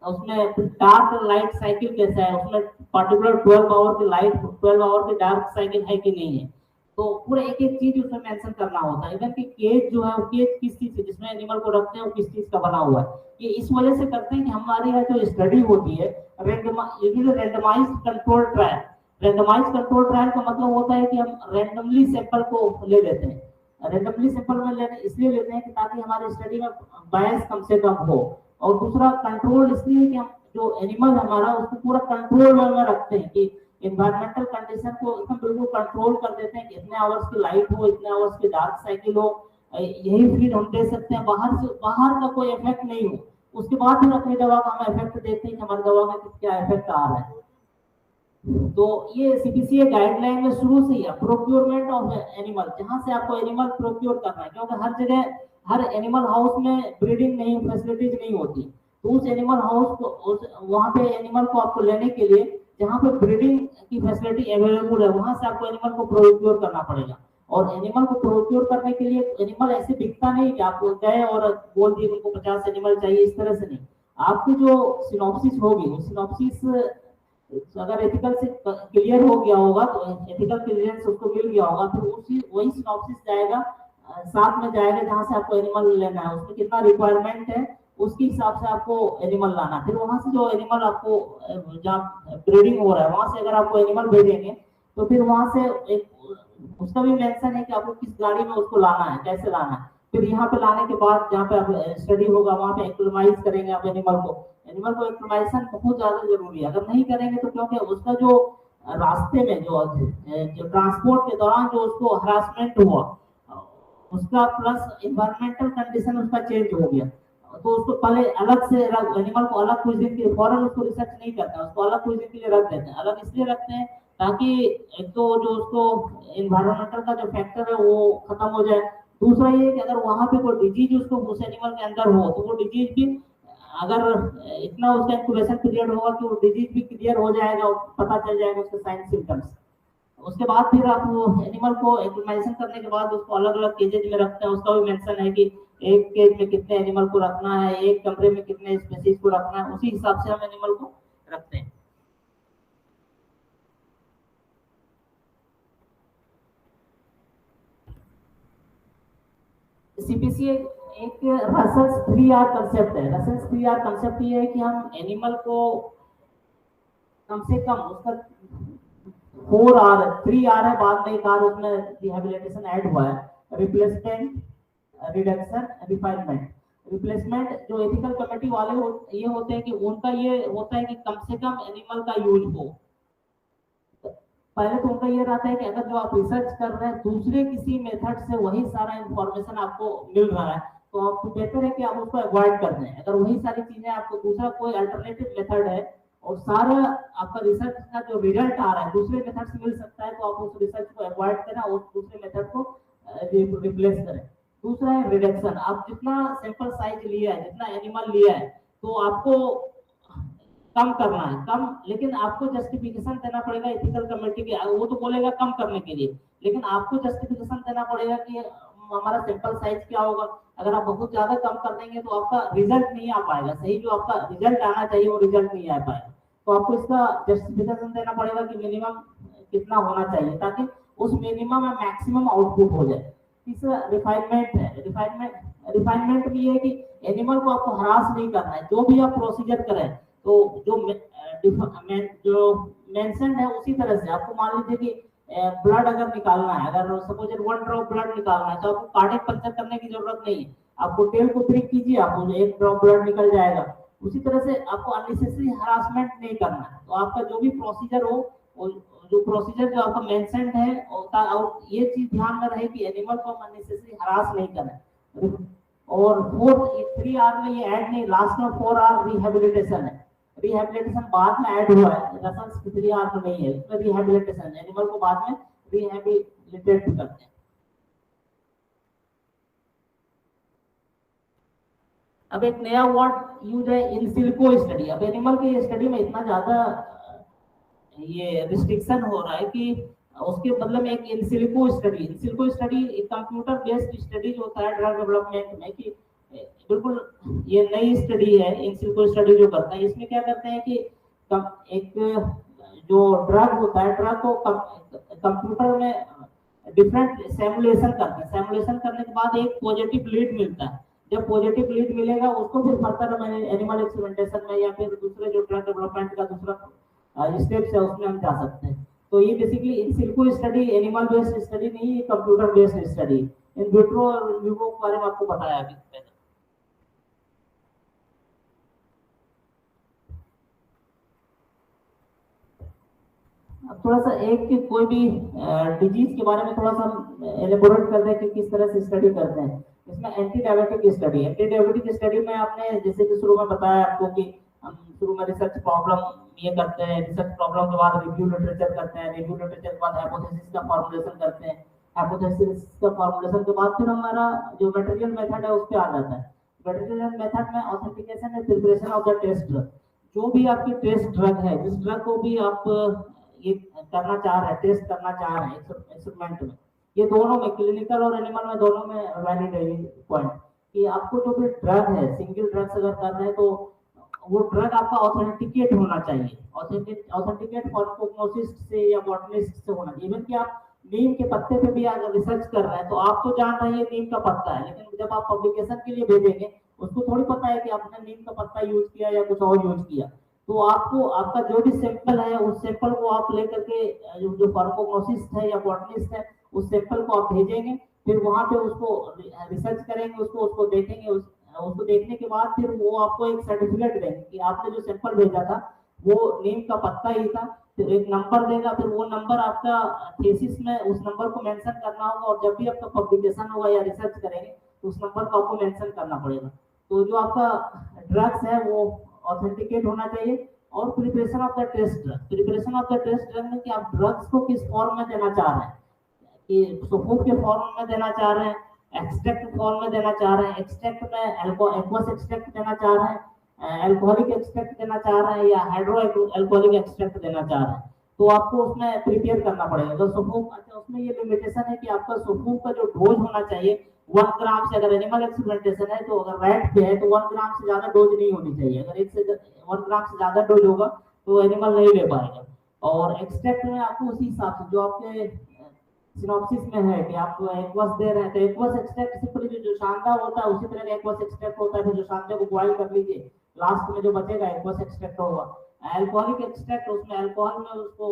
उसमें डार्क लाइट साइकिल कैसा है, उसमें पर्टिकुलर 12 आवर की लाइट, 12 आवर की डार्क साइकिल है कि नहीं है। तो पूरा एक एक चीज उसमें मेंशन करना होता है। इवन कि केज जो है वो केज किस चीज से, जिसमें एनिमल को रखते हैं वो किस चीज का बना हुआ है। ये इस वजह से करते हैं कि हमारे यहाँ जो स्टडी होती है randomise control trial, randomise control trial का मतलब होता है कि हम रेंडमली सैंपल को ले लेते हैं। रेंडमली सैंपल में लेने इसलिए लेते हैं कि ताकि हमारी स्टडी में बायस कम से कम हो, और दूसरा कंट्रोल इसलिए कि हम जो एनिमल हमारा उसको पूरा कंट्रोल में रखते हैं कि इन्वायरमेंटल कंडीशन को एकदम बिल्कुल कंट्रोल कर देते हैं कि इतने आवर्स की लाइट हो, इतने आवर्स की डार्क साइकिल हो, यही फीड हम दे सकते हैं, बाहर का कोई इफेक्ट नहीं हो। उसके बाद फिर अपनी दवा का हम इफेक्ट देखते हैं कि हमारी दवा में क्या इफेक्ट आ रहा है। तो ये सीपीसीए गाइडलाइन में शुरू से ही है प्रोक्योरमेंट ऑफ एनिमल, जहां से आपको एनिमल प्रोक्योर करना है, क्योंकि हर जगह हर एनिमल हाउस में ब्रीडिंग नहीं, फैसिलिटीज नहीं होती। तो उस एनिमल हाउस को वहां पे एनिमल को आपको लेने के लिए जहां पे ब्रीडिंग की फैसिलिटी अवेलेबल है वहां से आपको एनिमल को प्रोक्योर करना पड़ेगा। और एनिमल को प्रोक्योर करने के लिए एनिमल ऐसे बिकता नहीं कि आप गए और बोल दिए उनको 50 एनिमल चाहिए, इस तरह से नहीं। आपकी जो सिनॉप्सिस होगी वो सिनॉप्सिस अगर एथिकल से क्लियर हो गया होगा तो एथिकल क्लियरेंस उसको मिल गया होगा, फिर उसी वही सिनॉप्सिस जाएगा, साथ में जाएगा जहां से आपको एनिमल लेना है, उसमें कितना रिक्वायरमेंट है उसके हिसाब से आपको एनिमल लाना। फिर वहां से जो एनिमल आपको जहाँ ब्रीडिंग हो रहा है वहां से अगर आपको एनिमल भेजेंगे तो फिर वहां से एक उसका भी मेंशन है कि आपको किस गाड़ी में उसको लाना है, कैसे लाना है। फिर यहाँ पे लाने के बाद जहाँ पे आप स्टडी होगा वहां पे एक्लिमाइज करेंगे आप एनिमल को। एनिमल को एक्लिमाइजेशन बहुत ज्यादा जरूरी है, अगर नहीं करेंगे तो क्योंकि उसका जो रास्ते में जो ट्रांसपोर्ट के दौरान जो उसको हरासमेंट हुआ उसका प्लस इन्वायरमेंटल कंडीशन उसका चेंज हो गया, तो उसको पहले अलग से एनिमल को अलग कुछ दिन के लिए फौरन उसको रिसर्च नहीं करते हैं, उसको अलग कुछ दिन के लिए रख देते हैं। अलग इसलिए रखते हैं ताकि एक तो जो उसको इन्वायरमेंटल का जो फैक्टर है वो खत्म हो जाए, दूसरा ये कि अगर वहां पे कोई डिजीज उसको उस एनिमल के अंदर हो तो वो डिजीज भी अगर इतना उसका इंक्यूबेशन पीरियड होगा कि वो डिजीज भी क्लियर हो जाएगा, पता चल जाएगा उसके साइन सिम्टम्स। उसके बाद फिर आप वो एनिमल को एक्लिमाइजेशन करने के बाद उसको अलग अलग केजेज में रखते हैं। उसका भी मेंशन है कि एक केज में कितने एनिमल को रखना है, एक कमरे में कितने स्पीशीज को रखना है, उसी हिसाब से हम एनिमल को रखते हैं। सीपीसी एक रसल्स 3R कंसेप्ट है। रसल्स 3R कंसेप्ट ये है कि हम एनिमल को कम से कम उसका 4R 3R है, बाद में एक R उसमें रिहेबिलिटेशन ऐड हुआ है, रिप्लेसमेंट, रिडक्शन, रिफाइनमेंट। रिप्लेसमेंट जो एथिकल कमेटी वाले ये होते हैं कि उनका ये होता है कि कम से कम एनिमल का यूज हो। पहले तो उनका ये रहता है कि अगर जो आप रिसर्च कर रहे हैं दूसरे किसी मेथड से वही सारा इंफॉर्मेशन आपको मिल रहा है तो आपको बेहतर है कि आप उसको अवॉइड कर दें। अगर वही सारी चीजें आपको दूसरा कोई अल्टरनेटिव मेथड है और सारा आपका रिसर्च का जो रिजल्ट आ रहा है दूसरे मेथड से मिल सकता है तो आप उस रिसर्च को अवॉइड करें और दूसरे मेथड को रिप्लेस करें। दूसरा है रिडक्शन। आप जितना सैंपल साइज लिया है, जितना एनिमल लिया है, तो आपको कम करना है, कम, लेकिन आपको जस्टिफिकेशन देना पड़ेगा एथिकल कमेटी के। वो तो बोलेगा कम करने के लिए, लेकिन आपको जस्टिफिकेशन देना पड़ेगा कि हमारा सैंपल साइज क्या होगा। अगर आप बहुत ज्यादा कम कर देंगे तो आपका रिजल्ट नहीं आ पाएगा, सही जो आपका रिजल्ट आना चाहिए वो रिजल्ट नहीं आ पाएगा। तो आपको इसका जस्टिफिकेशन देना पड़ेगा कि मिनिमम कितना होना चाहिए ताकि उस मिनिमम में मैक्सिमम आउटपुट हो जाए। तीसरा रिफाइनमेंट है। रिफाइनमेंट भी है कि एनिमल को आपको हरास नहीं करना है, जो भी आप प्रोसीजर करें तो जो मेंशन है उसी तरह से। आपको मान लीजिए कि ब्लड अगर निकालना है, अगर सपोज 1 ड्रॉप ब्लड निकालना है तो आपको कार्डियक पंचर करने की जरूरत नहीं है, आपको टेल को प्रिक कीजिए, आपको 1 ड्रॉप ब्लड निकल जाएगा। उसी तरह से आपको अननेसेसरी हरासमेंट नहीं करना है। तो आपका जो भी प्रोसीजर हो, जो प्रोसीजर जो आपका मेंशन है, और ये चीज ध्यान में रहे कि एनिमल को हम अननेसेसरी हरास नहीं करें। और 3R में ये ऐड नहीं, लास्ट में 4R रिहेबिलिटेशन है। रिहेबिलिटेशन बाद में ऐड हुआ है, रसल्स 3R में नहीं है, इसमें रिहेबिलिटेशन एनिमल को बाद में रिहेबिलिटेट करते हैं। अब एक नया वर्ड यूज है इन सिल्को स्टडी। अब एनिमल की स्टडी में इतना ज्यादा ये रिस्ट्रिक्शन हो रहा है कि उसके बदले में एक इन सिल्को स्टडी एक कंप्यूटर बेस्ड स्टडीज होता है ड्रग डेवलपमेंट में कि बिल्कुल ये नई स्टडी है इन सिल्को स्टडी जो करता है। इसमें क्या करते हैं कि एक जो ड्रग होता है ड्रग को कंप्यूटर में डिफरेंट सिमुलेशन करते हैं। सिमुलेशन करने के बाद एक पॉजिटिव लीड मिलता है। जब पॉजिटिव लीड मिलेगा उसको फिर फर्दर एनिमल एक्सपेरिमेंटेशन में या फिर दूसरे जो ड्रग डेवलपमेंट का दूसरा स्टेप्स है उसमें हम जा सकते हैं। तो ये बेसिकली इन सिल्को स्टडी एनिमल बेस्ड स्टडी नहीं, ये computer based study. In vitro और इन विवो के बारे में आपको बताया अभी पहले। अब थोड़ा सा एक कोई भी डिजीज के बारे में थोड़ा सा एलेबोरेट करते हैं कि किस तरह से स्टडी करते हैं। इसमें एंटी डायबिटिक स्टडी में आपने जैसे कि शुरू में बताया आपको कि हम शुरू में रिसर्च प्रॉब्लम ये करते हैं, रिसर्च प्रॉब्लम के बाद रिव्यू लिटरेचर करते हैं, रिव्यू लिटरेचर के बाद हाइपोथेसिस का फॉर्मुलेशन करते हैं, हाइपोथेसिस का फॉर्मुलेशन के बाद फिर हमारा जो मटेरियल मेथड है उस पे आ जाता है। मटेरियल मेथड में authentication and preparation of the test drug. जो भी आपकी टेस्ट ड्रग है, जिस ड्रग को भी आप ये करना चाह रहे हैं, टेस्ट करना चाह रहे हैं एक्सपेरिमेंट में, ये दोनों में क्लिनिकल और एनिमल में दोनों में वैलिड है ये पॉइंट कि आपको जो भी ड्रग है, सिंगल ड्रग्स अगर कर रहे हैं तो वो ड्रग आपका ऑथेंटिकेट होना चाहिए। ऑथेंटिकेट फार्माकोग्नोसिस से या बॉटनिस्ट से होना चाहिए। इवन कि आप नीम के पत्ते पे भी अगर रिसर्च कर रहे हैं तो आप तो जान रहे हैं नीम का पत्ता है, लेकिन जब आप पब्लिकेशन के लिए भेजेंगे उसको थोड़ी पता है कि आपने नीम का पत्ता यूज किया या कुछ और यूज किया। तो आपको आपका जो भी सैंपल है उस सैंपल को आप लेकर के जो फार्माकोग्नोसिस्ट है या बॉटनिस्ट है उस सैंपल को आप भेजेंगे, फिर वहां पे उसको रिसर्च करेंगे, उसको देखेंगे, उसको देखने के बाद फिर वो आपको एक सर्टिफिकेट देंगे कि आपने जो सैंपल भेजा था वो नीम का पत्ता ही था। फिर एक नंबर देगा, फिर वो नंबर आपका थीसिस में उस नंबर को मेंशन करना होगा, और जब भी आपका पब्लिकेशन होगा या रिसर्च करेंगे तो उस नंबर को आपको मेंशन करना पड़ेगा। तो जो आपका ड्रग्स है वो ऑथेंटिकेट होना चाहिए। और preparation of the test drug में कि आप ड्रग्स को किस फॉर्म में देना चाह रहे हैं, कि सुफूफ के फॉर्म में देना चाह रहे हैं, एक्सट्रैक्ट फॉर्म में देना चाह रहे हैं, एक्सट्रैक्ट में एक्वस एक्सट्रैक्ट देना चाह रहे हैं, अल्कोहलिक एक्सट्रैक्ट देना चाह रहे हैं या हाइड्रो अल्कोहलिक एक्सट्रैक्ट देना चाह रहे हैं, तो आपको उसमें प्रिपेयर करना पड़ेगा। तो सुफूफ, अच्छा उसमें ये लिमिटेशन है कि आपका सुफूफ का जो डोज होना चाहिए 1 ग्राम से, अगर एनिमल एक्सपेरिमेंटेशन है तो अगर रैट पे है तो 1 ग्राम से ज्यादा डोज नहीं होनी चाहिए। अगर 1 ग्राम से ज्यादा डोज होगा तो एनिमल नहीं ले पाएगा। और एक्सट्रैक्ट में आपको उसी हिसाब से जो आपके सिनॉप्सिस में है कि आप एक्वस दे रहे हैं तो एक्वस एक्सट्रैक्ट सिंपली जो शानदार होता है उसी तरह का एक्वस एक्सट्रैक्ट होता है। फिर जो शानदार को बॉइल कर लीजिए, लास्ट में जो बचेगा एक्वस एक्सट्रैक्ट होगा। अल्कोहलिक एक्सट्रैक्ट, उसमें अल्कोहल में उसको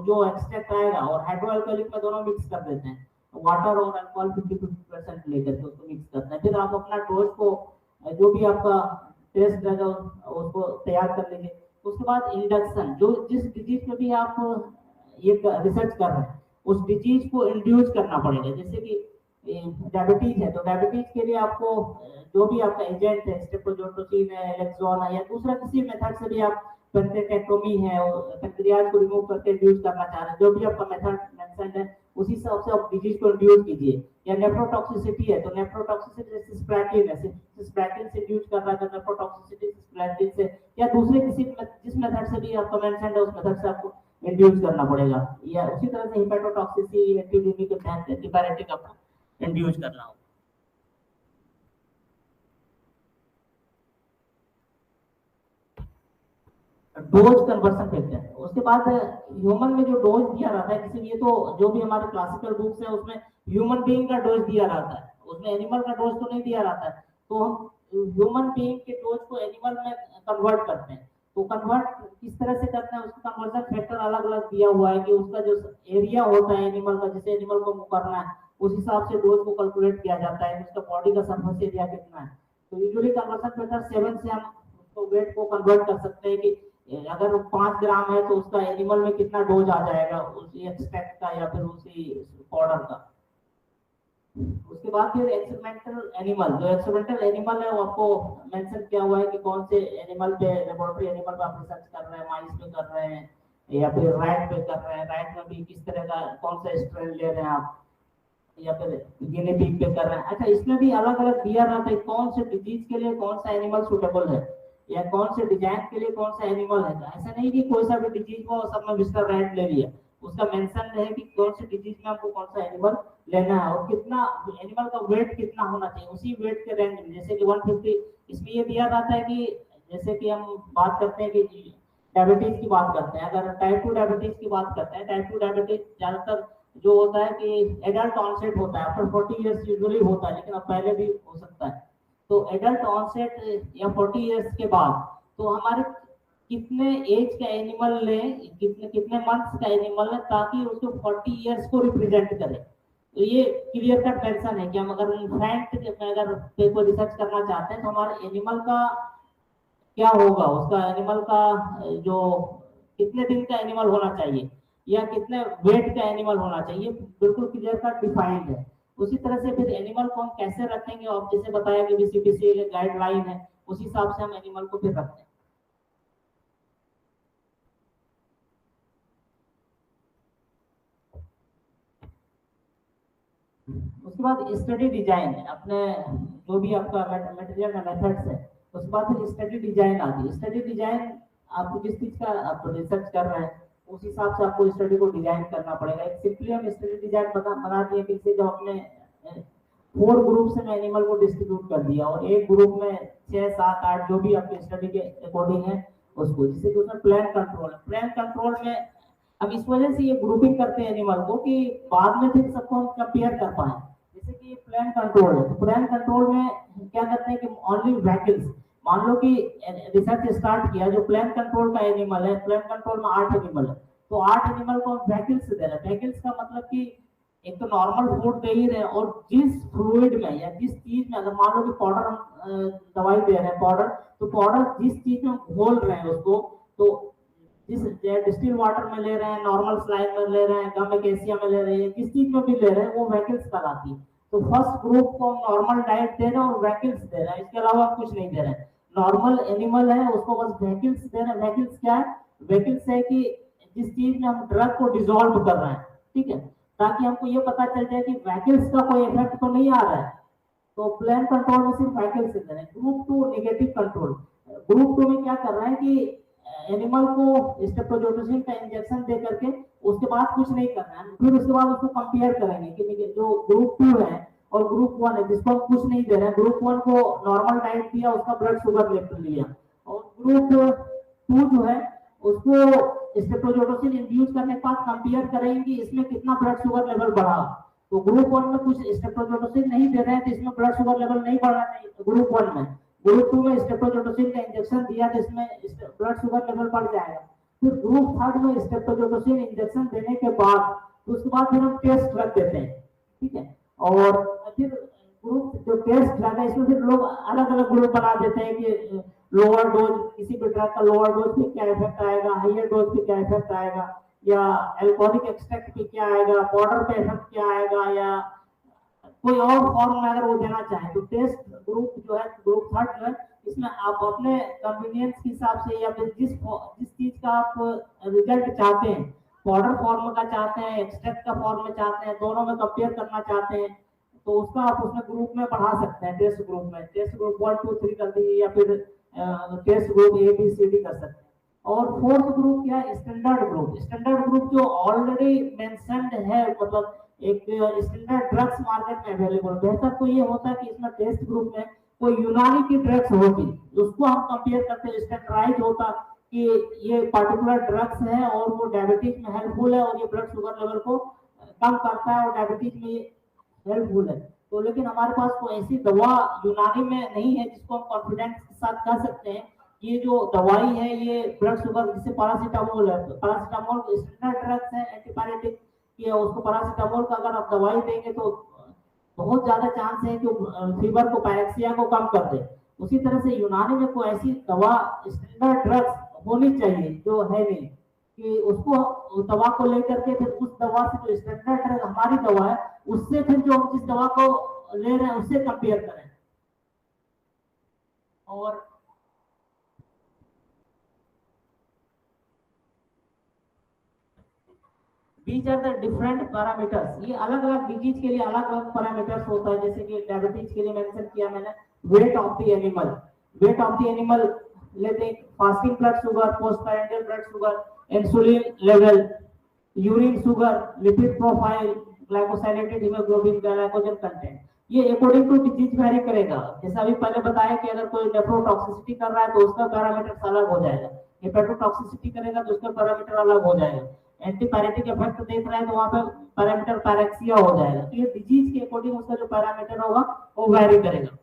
जो एक्सट्रैक्ट आएगा और हाइड्रो अल्कोहलिक में दोनों मिक्स कर देते हैं, वाटर और अल्कोहल 50-50% लेकर के उसको मिक्स करते हैं। फिर आप अपना डोज को जो भी आपका टेस्ट ड्रग उसको तैयार कर लीजिए। उसके बाद इंडक्शन, जो जिस डिजीज में भी आप ये रिसर्च कर रहे हैं उस डिजीज को इंड्यूस करना पड़ेगा। जैसे कि डायबिटीज है तो डायबिटीज के लिए आपको जो भी आपका एजेंट है, स्टेप्टोजोटोसिन है, एलेक्सोन है, या दूसरा किसी मेथड से भी आप पेंक्रियाटेक्टोमी है और पैंक्रियाज को रिमूव करके इंड्यूस करना चाह रहे हैं, जो भी आपका मेथड मेंशन्ड है उसी हिसाब से आप डिजीज को इंड्यूस कीजिए। या नेफ्रोटॉक्सिसिटी है तो नेफ्रोटॉक्सिसिटी सिस्प्लैटिन है, सिस्प्लैटिन से इंड्यूस कर रहा है तो नेफ्रोटॉक्सिसिटी सिस्प्लैटिन से, या दूसरे किसी जिस मेथड से भी आपका मेंशन्ड है उस मेथड से आपको इंड्यूस करना पड़ेगा। या उसी तरह से हिपैटोटॉक्सिसिटी, एंटीडीपी के तहत एंटीबायोटिक आपको इंड्यूस करना होगा। डोज कन्वर्शन फैक्टर, उसके बाद ह्यूमन में जो डोज दिया रहता है, किसी ये तो जो भी हमारे क्लासिकल बुक्स है उसमें ह्यूमन बीइंग का डोज दिया रहता है, उसमें एनिमल का डोज तो नहीं दिया रहता है। तो हम ह्यूमन बीइंग के डोज को एनिमल में कन्वर्ट करते हैं। तो कन्वर्ट किस तरह से करते हैं, उसका कन्वर्जन फैक्टर अलग अलग दिया हुआ है कि उसका जो एरिया होता है एनिमल का, जिसे एनिमल को मूव करना है उस हिसाब से डोज को कैलकुलेट किया जाता है, उसका बॉडी का सरफेस एरिया कितना है। तो यूजुअली कन्वर्जन फैक्टर 7 से हम उसको वेट को कन्वर्ट कर सकते हैं कि अगर 5 ग्राम है तो उसका एनिमल में कितना डोज आ जाएगा उसी एक्सट्रैक्ट का या फिर उसी पाउडर का। उसके बाद फिर एक्सपेरिमेंटल एनिमल, जो एक्सपेरिमेंटल एनिमल है वो आपको मेंशन किया हुआ है कि कौन से एनिमल पे, लेबोरेटरी एनिमल पे आप रिसर्च कर रहे हैं, माइस पे कर रहे हैं या फिर रैट पे कर रहे हैं, रैट में भी किस तरह का कौन सा स्ट्रेन ले रहे हैं आप, या फिर गिनी पिग पे कर रहे हैं। अच्छा, इसमें भी अलग अलग दिया रहता है कौन से डिजीज के लिए कौन सा एनिमल सुटेबल है या कौन से डिजाइन के लिए कौन सा एनिमल है। ऐसा नहीं कि कोई सा भी डिजीज को सब में मिस्टर राइट ले लिया, उसका मेंशन है कि कौन सी डिजीज में आपको कौन सा एनिमल लेना है और कितना एनिमल का वेट कितना होना चाहिए उसी वेट के रेंज में। जैसे कि 150 इसमें ये दिया जाता है कि जैसे कि हम बात करते हैं कि डायबिटीज की बात करते हैं, अगर टाइप 2 डायबिटीज की बात करते हैं, टाइप 2 डायबिटीज ज्यादातर जो होता है कि एडल्ट ऑनसेट होता है, आफ्टर 40 इयर्स यूजुअली होता है, लेकिन अब पहले भी हो सकता है। तो एडल्ट ऑनसेट या 40 इयर्स के बाद तो हमारे कितने एज का एनिमल लें, कितने कितने मंथ्स का एनिमल है ताकि उसको 40 इयर्स को रिप्रेजेंट करे। तो ये क्लियर कट मेंशन है कि हम अगर फैक्ट में अगर कोई रिसर्च करना चाहते हैं तो हमारे एनिमल का क्या होगा, उसका एनिमल का जो कितने दिन का एनिमल होना चाहिए या कितने वेट का एनिमल होना चाहिए, बिल्कुल क्लियर कट डिफाइंड है। उसी तरह से फिर एनिमल को हम कैसे रखेंगे, और जैसे बताया कि बीसीपीसी गाइडलाइन है, उसी हिसाब से हम एनिमल को फिर रखते हैं। उसके बाद स्टडी डिजाइन अपने जो भी आपका मटेरियल मेथड्स है, उसके बाद फिर स्टडी डिजाइन आती है। स्टडी डिजाइन आपको जिस चीज का आप रिसर्च कर रहे हैं उस हिसाब से आपको स्टडी को डिजाइन करना पड़ेगा। एक सिंपली हम स्टडी डिजाइन बना दिए कि जब अपने 4 ग्रुप में एनिमल को डिस्ट्रीब्यूट कर दिया और एक ग्रुप में 6 7 8 जो भी आपके स्टडी के अकॉर्डिंग है उसको, जिससे कि उसमें प्लान कंट्रोल में हम इस वजह से ये ग्रुपिंग करते हैं एनिमल को कि बाद में फिर सबको हम कंपेयर कर पाए। जैसे कि प्लान कंट्रोल है, तो प्लान कंट्रोल में क्या करते हैं कि ओनली व्हीकल्स, मान लो कि रिसर्च स्टार्ट किया, जो प्लान कंट्रोल का एनिमल है, प्लान कंट्रोल में 8 एनिमल है, तो 8 एनिमल को हम व्हीकल्स दे रहे हैं। व्हीकल्स का मतलब कि एक तो नॉर्मल फूड दे ही रहे, और जिस फ्लूइड में या जिस चीज में, अगर मान लो कि पाउडर हम दवाई दे रहे हैं पाउडर, तो पाउडर जिस चीज में घोल रहे हैं उसको, तो जिस डिस्टिल वाटर में ले रहे हैं, नॉर्मल स्लाइन में ले रहे हैं, गम एकेसिया में ले रहे हैं, जिस चीज में भी ले रहे हैं वो व्हीकल्स कहलाती है। तो फर्स्ट ग्रुप को हम नॉर्मल डाइट दे रहे हैं और व्हीकल्स दे रहे हैं, इसके अलावा हम कुछ नहीं दे रहे हैं। नॉर्मल एनिमल है उसको बस व्हीकल्स दे रहे हैं। व्हीकल्स क्या है? व्हीकल्स है कि जिस चीज में हम ड्रग को डिसॉल्व कर रहे हैं, ठीक है, ताकि हमको ये पता चल जाए कि व्हीकल्स का कोई इफेक्ट तो नहीं आ रहा है। तो प्लान कंट्रोल में सिर्फ व्हीकल्स दे रहे हैं। ग्रुप 2 नेगेटिव कंट्रोल, ग्रुप 2 में क्या कर रहे हैं कि एनिमल को स्टेप्टोजोटोसिन का इंजेक्शन दे करके उसके बाद कुछ नहीं करना है, फिर उसके बाद उसको कंपेयर करेंगे कि जो ग्रुप 2 है और ग्रुप 1 है जिसको हम कुछ नहीं दे रहे हैं, ग्रुप 1 को नॉर्मल डाइट दिया, उसका ब्लड शुगर लेवल लिया, और ग्रुप 2 जो है उसको स्टेप्टोजोटोसिन इंड्यूस करने के बाद कंपेयर करेंगे कि इसमें कितना ब्लड शुगर लेवल बढ़ा। तो ग्रुप 1 में कुछ स्टेप्टोजोटोसिन नहीं दे रहे हैं तो इसमें ब्लड शुगर लेवल नहीं बढ़ना चाहिए ग्रुप 1 में। ग्रुप 2 में स्टेप्टोजोटोसिन का इंजेक्शन दिया तो इसमें ब्लड शुगर लेवल बढ़ जाएगा। फिर ग्रुप 3 में स्टेप्टोजोटोसिन इंजेक्शन देने के बाद तो उसके बाद फिर हम टेस्ट रख देते हैं, ठीक है। और फिर ग्रुप जो टेस्ट ड्रग है इसमें फिर लोग अलग अलग ग्रुप बना देते हैं कि लोअर डोज, किसी भी ड्रग का लोअर डोज पे क्या इफेक्ट आएगा, हाइयर डोज पे क्या इफेक्ट आएगा, या अल्कोहलिक एक्सट्रैक्ट पे क्या आएगा, पाउडर पे इफेक्ट क्या आएगा, या कोई और फॉर्म में अगर वो देना चाहे। तो टेस्ट ग्रुप जो है, ग्रुप 3 जो है, इसमें आप अपने कन्वीनियंस के हिसाब से या फिर जिस जिस चीज का आप रिजल्ट चाहते हैं, पाउडर फॉर्म का चाहते हैं, एक्सट्रैक्ट का फॉर्म में चाहते हैं, दोनों में कंपेयर करना चाहते हैं, तो उसका आप उसमें ग्रुप में बढ़ा सकते हैं। टेस्ट ग्रुप में टेस्ट ग्रुप 1 2 3 कर दीजिए, या फिर test group A B C D कर सकते हैं। और फोर्थ ग्रुप क्या है? Standard group. स्टैंडर्ड ग्रुप जो ऑलरेडी मेंशन्ड है, मतलब एक स्टैंडर्ड ड्रग्स मार्केट में अवेलेबल। बेहतर तो ये होता है कि इसमें टेस्ट ग्रुप में कोई यूनानी की ड्रग्स होती, उसको हम कंपेयर करते हैं, स्टैंडर्डाइज होता कि ये पर्टिकुलर ड्रग्स है और वो डायबिटीज में हेल्पफुल है और ये ब्लड शुगर लेवल को कम करता है और डायबिटीज में हेल्पफुल है। तो लेकिन हमारे पास कोई ऐसी दवा यूनानी में नहीं है जिसको हम कॉन्फिडेंस के साथ कह सकते हैं ये जो दवाई है ये ब्लड शुगर, जिसे पैरासीटामोल है, पैरासीटामोल स्टैंडर्ड ड्रग्स है एंटीपायरेटिक, कि उसको पैरासीटामोल का अगर आप दवाई देंगे तो बहुत ज्यादा चांस है कि फीवर को, पैरेक्सिया को कम कर दे। उसी तरह से यूनानी में कोई ऐसी दवा स्टैंडर्ड ड्रग्स होनी चाहिए जो है नहीं, कि उसको दवा को लेकर के फिर उस दवा से जो स्टैंडर्ड ड्रग हमारी दवा है उससे फिर जो हम जिस दवा को ले रहे हैं उससे कंपेयर करें। और These are the different parameters. ये अलग अलग डिजीज के लिए अलग अलग पैरामीटर्स होता है, जैसे कि डायबिटीज के लिए मेंशन किया मैंने weight of the animal. Weight of the animal लेते हैं fasting blood sugar, post parental blood sugar, insulin level, urine sugar, lipid profile, glycosylated haemoglobin, glycogen content. ये अकॉर्डिंग टू डिजीज वेरी करेगा. जैसा अभी पहले बताया कि अगर कोई नेफ्रोटॉक्सिसिटी कर रहा है तो उसका पैरामीटर अलग हो जाएगा. हेपेटोटॉक्सिसिटी करेगा तो उसका पैरामीटर अलग हो जाएगा. एंटीपायरेटिक इफेक्ट देख रहा है तो वहां पे पैरामीटर पैरेक्सिया हो जाएगा. तो ये डिजीज के अकॉर्डिंग उसका जो पैरामीटर होगा वो वेरी करेगा.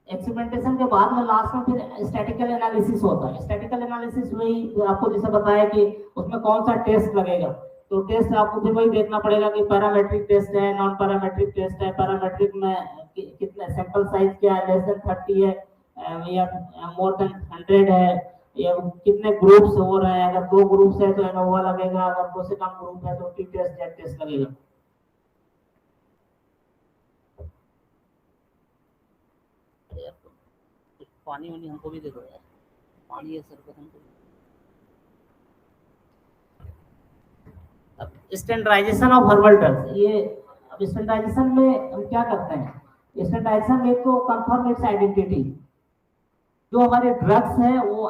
एक्सपेरिमेंटेशन के बाद में लास्ट में फिर स्टैटिकल एनालिसिस होता है. स्टैटिकल एनालिसिस वही आपको जैसे बताया कि उसमें कौन सा टेस्ट लगेगा. तो टेस्ट आपको फिर वही देखना पड़ेगा कि पैरामेट्रिक टेस्ट है, नॉन पैरामेट्रिक टेस्ट है. पैरामेट्रिक में कितने सैंपल साइज क्या है, लेस देन 30 है या मोर देन 100 है, या कितने ग्रुप्स हो रहे हैं. अगर 2 ग्रुप्स है तो एनोवा लगेगा, अगर 2 से कम ग्रुप है तो टी टेस्ट, जेड टेस्ट लगेगा. पानी वानी हमको भी दे दो यार, पानी है सर को हमको. अब स्टैंडर्डाइजेशन ऑफ हर्बल ड्रग्स. ये अब स्टैंडर्डाइजेशन में हम क्या करते हैं, स्टैंडर्डाइजेशन में तो कंफर्म इट्स आइडेंटिटी. जो हमारे ड्रग्स हैं वो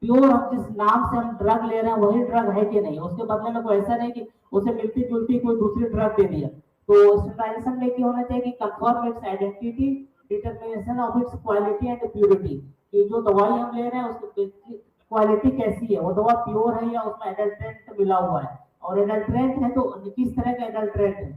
प्योर हम जिस नाम से हम ड्रग ले रहे हैं वही ड्रग है कि नहीं. उसके बदले में कोई ऐसा नहीं कि उसे मिलती जुलती कोई दूसरी ड्रग दे दिया. तो स्टैंडर्डाइजेशन में क्या होना चाहिए कि confirm it's identity, determination of its quality and purity. कि जो दवाई हम ले रहे हैं उसकी क्वालिटी कैसी है, वो दवा प्योर है या उसमें एडल्ट्रेंट मिला हुआ है, और एडल्ट्रेंट है तो किस तरह का एडल्ट्रेंट है.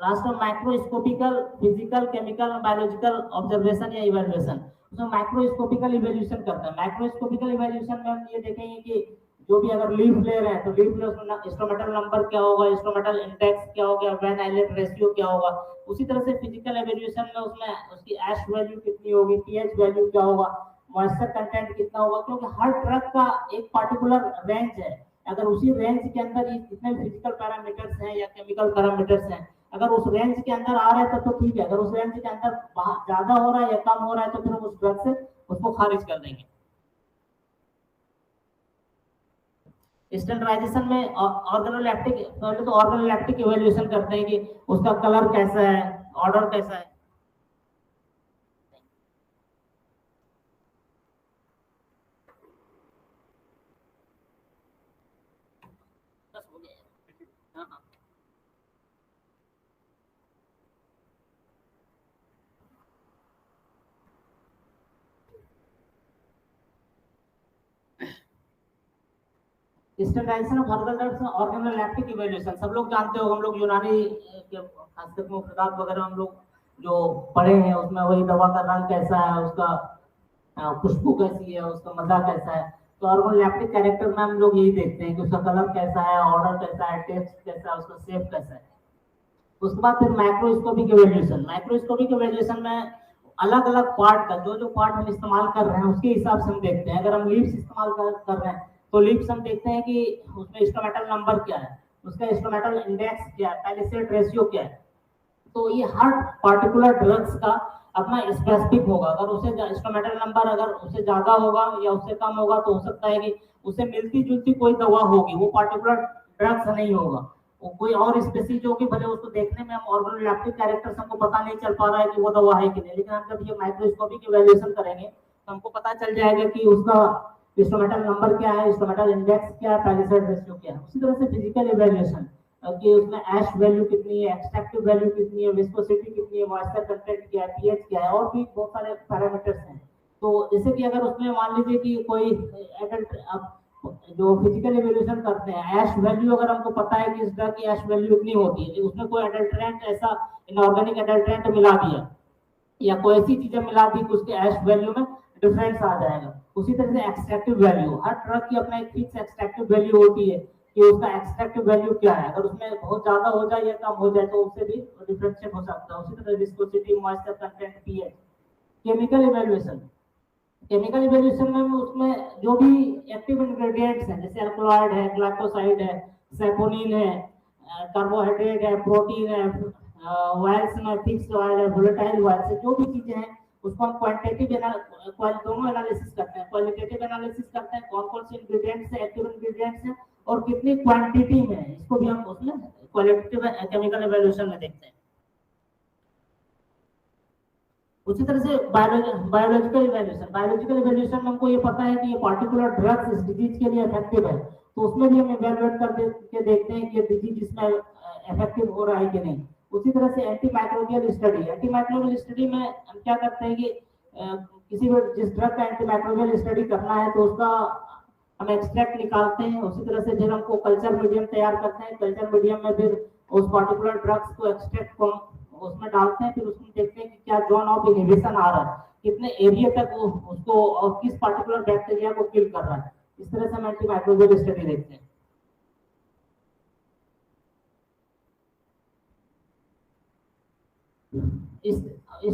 लास्ट में microscopical, physical, chemical, biological observation या इवैल्यूएशन. उसमें माइक्रोस्कोपिकल इवैल्यूएशन करता है. माइक्रोस्कोपिकल इवैल्यूएशन में हम ये देखेंगे कि जो भी अगर लीफ ले रहे हैं तो लीफ में उसमें इंस्ट्रूमेंटल नंबर क्या होगा, इंस्ट्रूमेंटल इंडेक्स क्या होगा, वैन आइलैंड रेशियो क्या होगा. उसी तरह से फिजिकल इवैल्यूएशन में उसमें उसकी एश वैल्यू कितनी होगी, पीएच वैल्यू क्या होगा, मॉइस्चर कंटेंट कितना होगा. क्योंकि हर ड्रग का एक पर्टिकुलर रेंज है. अगर उसी रेंज के अंदर जितने फिजिकल पैरामीटर्स हैं या केमिकल पैरामीटर्स हैं, अगर उस रेंज के अंदर आ रहा है तब तो ठीक है. अगर उस रेंज के अंदर ज्यादा हो रहा है या कम हो रहा है तो फिर हम उस ड्रग से उसको खारिज कर देंगे. स्टैंडर्डाइजेशन में ऑर्गेनोलेप्टिक, पहले तो ऑर्गेनोलेप्टिक इवैल्यूएशन करते हैं कि उसका कलर कैसा है, ऑर्डर कैसा है. स्टैंडर्डाइजेशन ऑफ हर्बल ड्रग्स में ऑर्गेनोलेप्टिक इवैल्यूएशन सब लोग जानते हो. हम लोग यूनानी के खासकर मुफ्तात वगैरह हम लोग जो पढ़े हैं उसमें वही दवा का रंग कैसा है, उसका खुशबू कैसी है, उसका मजा कैसा है. तो ऑर्गेनोलेप्टिक कैरेक्टर में हम लोग यही देखते हैं कि उसका कलर कैसा है, ऑर्डर कैसा है, टेस्ट कैसा है, उसका शेप कैसा है. उसके बाद फिर माइक्रोस्कोपिक इवैल्यूएशन. माइक्रोस्कोपिक इवैल्यूएशन में अलग अलग पार्ट का जो पार्ट हम इस्तेमाल कर रहे हैं उसके हिसाब से हम देखते हैं. अगर हम लीव्स इस्तेमाल कर रहे हैं तो लीव्स हम देखते हैं कि उसमें इंस्ट्रूमेंटल नंबर क्या है, उसका इंस्ट्रूमेंटल इंडेक्स क्या है, पैलिसेड रेशियो क्या है. तो ये हर पार्टिकुलर ड्रग्स का अपना स्पेसिफिक होगा. अगर उसे इंस्ट्रूमेंटल नंबर अगर उससे ज्यादा होगा या उससे कम होगा तो हो सकता है कि उसे मिलती जुलती कोई दवा होगी, वो पार्टिकुलर ड्रग्स नहीं होगा, वो कोई और स्पेसीज होगी. भले उसको देखने में हम ऑर्गेनोलेप्टिक कैरेक्टर्स हमको पता नहीं चल पा रहा है कि वो दवा है कि नहीं, लेकिन हम जब ये माइक्रोस्कोपिक इवैल्यूएशन करेंगे तो हमको पता चल जाएगा कि उसका इंस्ट्रूमेंटल नंबर क्या है, इंस्ट्रूमेंटल इंडेक्स क्या है, पैलिसेड रेशियो क्या है. उसी तरह से फिजिकल इवैल्यूएशन कि उसमें एश वैल्यू कितनी है, एक्सट्रैक्टिव वैल्यू कितनी है, विस्कोसिटी कितनी है, मॉइस्चर कंटेंट क्या है, पीएच क्या है, और भी बहुत सारे पैरामीटर्स हैं. तो जैसे कि अगर उसमें मान लीजिए कि कोई एडल्ट जो फिजिकल इवैल्यूएशन करते हैं, एश वैल्यू अगर हमको पता है कि इस ड्रग की एश वैल्यू इतनी होती है, उसमें कोई एडल्ट्रेंट ऐसा इनऑर्गेनिक एडल्ट्रेंट मिला दिया या कोई ऐसी चीजें मिला दी कि उसके एश वैल्यू में डिफरेंस आ जाएगा. उसी तरह से एक्सट्रैक्टिव वैल्यू, हर ड्रग की अपना एक फिक्स एक्सट्रैक्टिव वैल्यू होती है कि उसका एक्सट्रैक्टिव वैल्यू क्या है. अगर उसमें बहुत ज्यादा हो जाए या कम हो जाए तो उससे भी डिफरेंशिएट हो सकता है. उसी तरह viscosity, moisture content, pH. Chemical evaluation, chemical evaluation में उसमें जो भी एक्टिव इंग्रेडिएंट्स हैं जैसे अल्कोलॉइड है, ग्लाइकोसाइड है, सैपोनिन है, कार्बोहाइड्रेट है, प्रोटीन है, वायल्स में फिक्स्ड वायल है, वोलेटाइल वायल्स है, जो भी चीजें हैं उसको हम दोनों एनालिसिस करते हैं, क्वालिटेटिव एनालिसिस करते हैं, कौन कौन से इंग्रेडिएंट्स है, एक्टिव इंग्रेडिएंट्स है और कितनी क्वांटिटी में है, इसको भी हम उसमें क्वालिटेटिव केमिकल इवैल्यूएशन में देखते हैं। उसी तरह से बायोलॉजिकल इवैल्यूएशन में हमको ये पता है कि ये पार्टिकुलर ड्रग्स इस डिजीज के लिए इफेक्टिव है, तो उसमें भी हम इवैल्यूएट करके देखते हैं कि डिजीज इसमें इफेक्टिव हो रहा है कि नहीं। उसी तरह से एंटी माइक्रोबियल स्टडी में हम क्या करते हैं कि किसी भी जिस ड्रग का एंटी माइक्रोबियल स्टडी करना है तो उसका हम एक्सट्रैक्ट निकालते हैं, उसी तरह से फिर हमको कल्चर मीडियम तैयार करते हैं, कल्चर मीडियम में फिर उस पार्टिकुलर ड्रग्स को एक्सट्रैक्ट को उसमें डालते हैं, फिर उसमें देखते हैं कि क्या जोन ऑफ इनहिबिशन आ रहा है, कितने एरिया तक उसको और किस पार्टिकुलर बैक्टीरिया को किल कर रहा है। इस तरह से हम एंटी माइक्रोबियल स्टडी देखते हैं।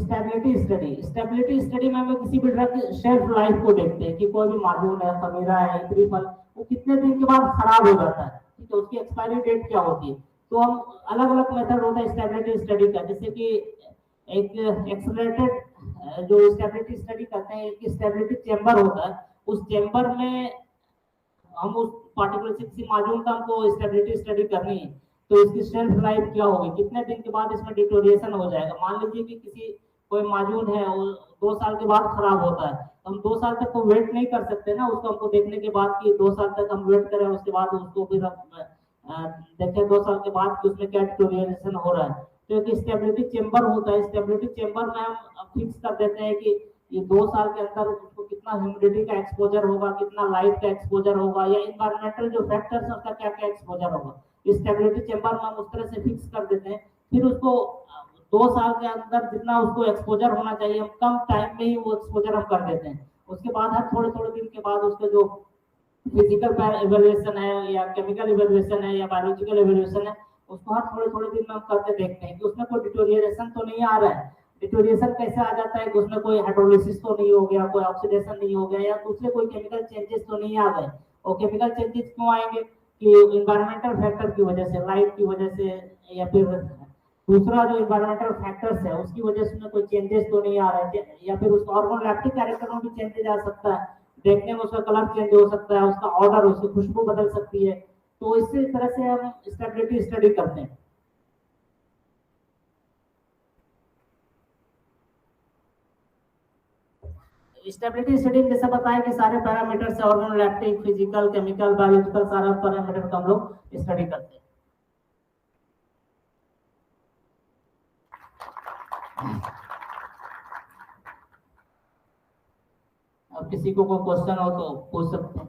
स्टेबिलिटी स्टडी में हम किसी भी ड्रग की शेल्फ लाइफ को देखते हैं कि कोई भी मार्जून है, खमीरा है, त्रिफल, वो कितने दिन के बाद खराब हो जाता है, ठीक है, उसकी एक्सपायरी डेट क्या होती है। तो हम अलग अलग मेथड होता है स्टेबिलिटी स्टडी का, जैसे कि एक एक्सेलरेटेड जो स्टेबिलिटी स्टडी करते हैं, एक स्टेबिलिटी चेंबर होता है, उस चेंबर में हम उस पार्टिकुलर किसी मार्जून का हमको स्टेबिलिटी स्टडी करनी है, तो इसकी शेल्फ लाइफ क्या होगी, कितने दिन के बाद इसमें डिटोरिएशन हो जाएगा। मान लीजिए कि किसी कोई मार्जून है वो 2 साल के बाद खराब होता है, तो हम 2 साल तक तो वेट नहीं कर सकते ना, उसको हमको देखने के बाद कि 2 साल तक हम वेट करें, उसके बाद उसको फिर हम देखें 2 साल के बाद कि उसमें क्या डिटोरिएशन हो रहा है। तो एक स्टेबिलिटी चेंबर होता है, स्टेबिलिटी चेंबर में हम फिक्स कर देते हैं कि ये 2 साल के अंदर उसको कितना ह्यूमिडिटी का एक्सपोजर होगा, कितना लाइट का एक्सपोजर होगा, या इन्वायरमेंटल जो फैक्टर्स है उसका क्या क्या एक्सपोजर होगा। स्टेबिलिटी चेंबर में हम उस तरह से फिक्स कर देते हैं, फिर उसको 2 साल के अंदर जितना उसको एक्सपोजर होना चाहिए हम कम टाइम में ही वो एक्सपोजर हम कर देते हैं। उसके बाद हर थोड़े थोड़े दिन के बाद उसके जो फिजिकल इवैल्यूएशन है या केमिकल इवैल्यूएशन है या बायोलॉजिकल इवैल्यूएशन है, उसको हर थोड़े थोड़े दिन में हम करके देखते हैं कि उसमें कोई डिटोरिएशन तो नहीं आ रहा है। डिटोरिएशन कैसे आ जाता है कि उसमें कोई हाइड्रोलिसिस तो नहीं हो गया, कोई ऑक्सीडेशन नहीं हो गया, या दूसरे कोई केमिकल चेंजेस तो नहीं आ गए। और केमिकल चेंजेस क्यों आएंगे कि इन्वायरमेंटल फैक्टर की वजह से, लाइट की वजह से, या फिर दूसरा जो इन्वायरमेंटल फैक्टर्स है उसकी वजह से कोई चेंजेस तो नहीं आ रहा है, या फिर उसका ऑर्गोनोलेप्टिक कैरेक्टर में भी चेंजेस आ सकता है, देखने में उसका कलर चेंज हो सकता है, उसका ऑर्डर, उसकी खुशबू बदल सकती है। तो इसी तरह से हम स्टेबिलिटी स्टडी करते हैं। स्टेबिलिटी स्टडी में जैसे बताया कि सारे पैरामीटर्स है, ऑर्गोनोलेप्टिक, फिजिकल, केमिकल, बायोलॉजिकल, सारा पैरामीटर का हम लोग स्टडी करते हैं। अब किसी को कोई क्वेश्चन हो तो पूछ सकते हैं।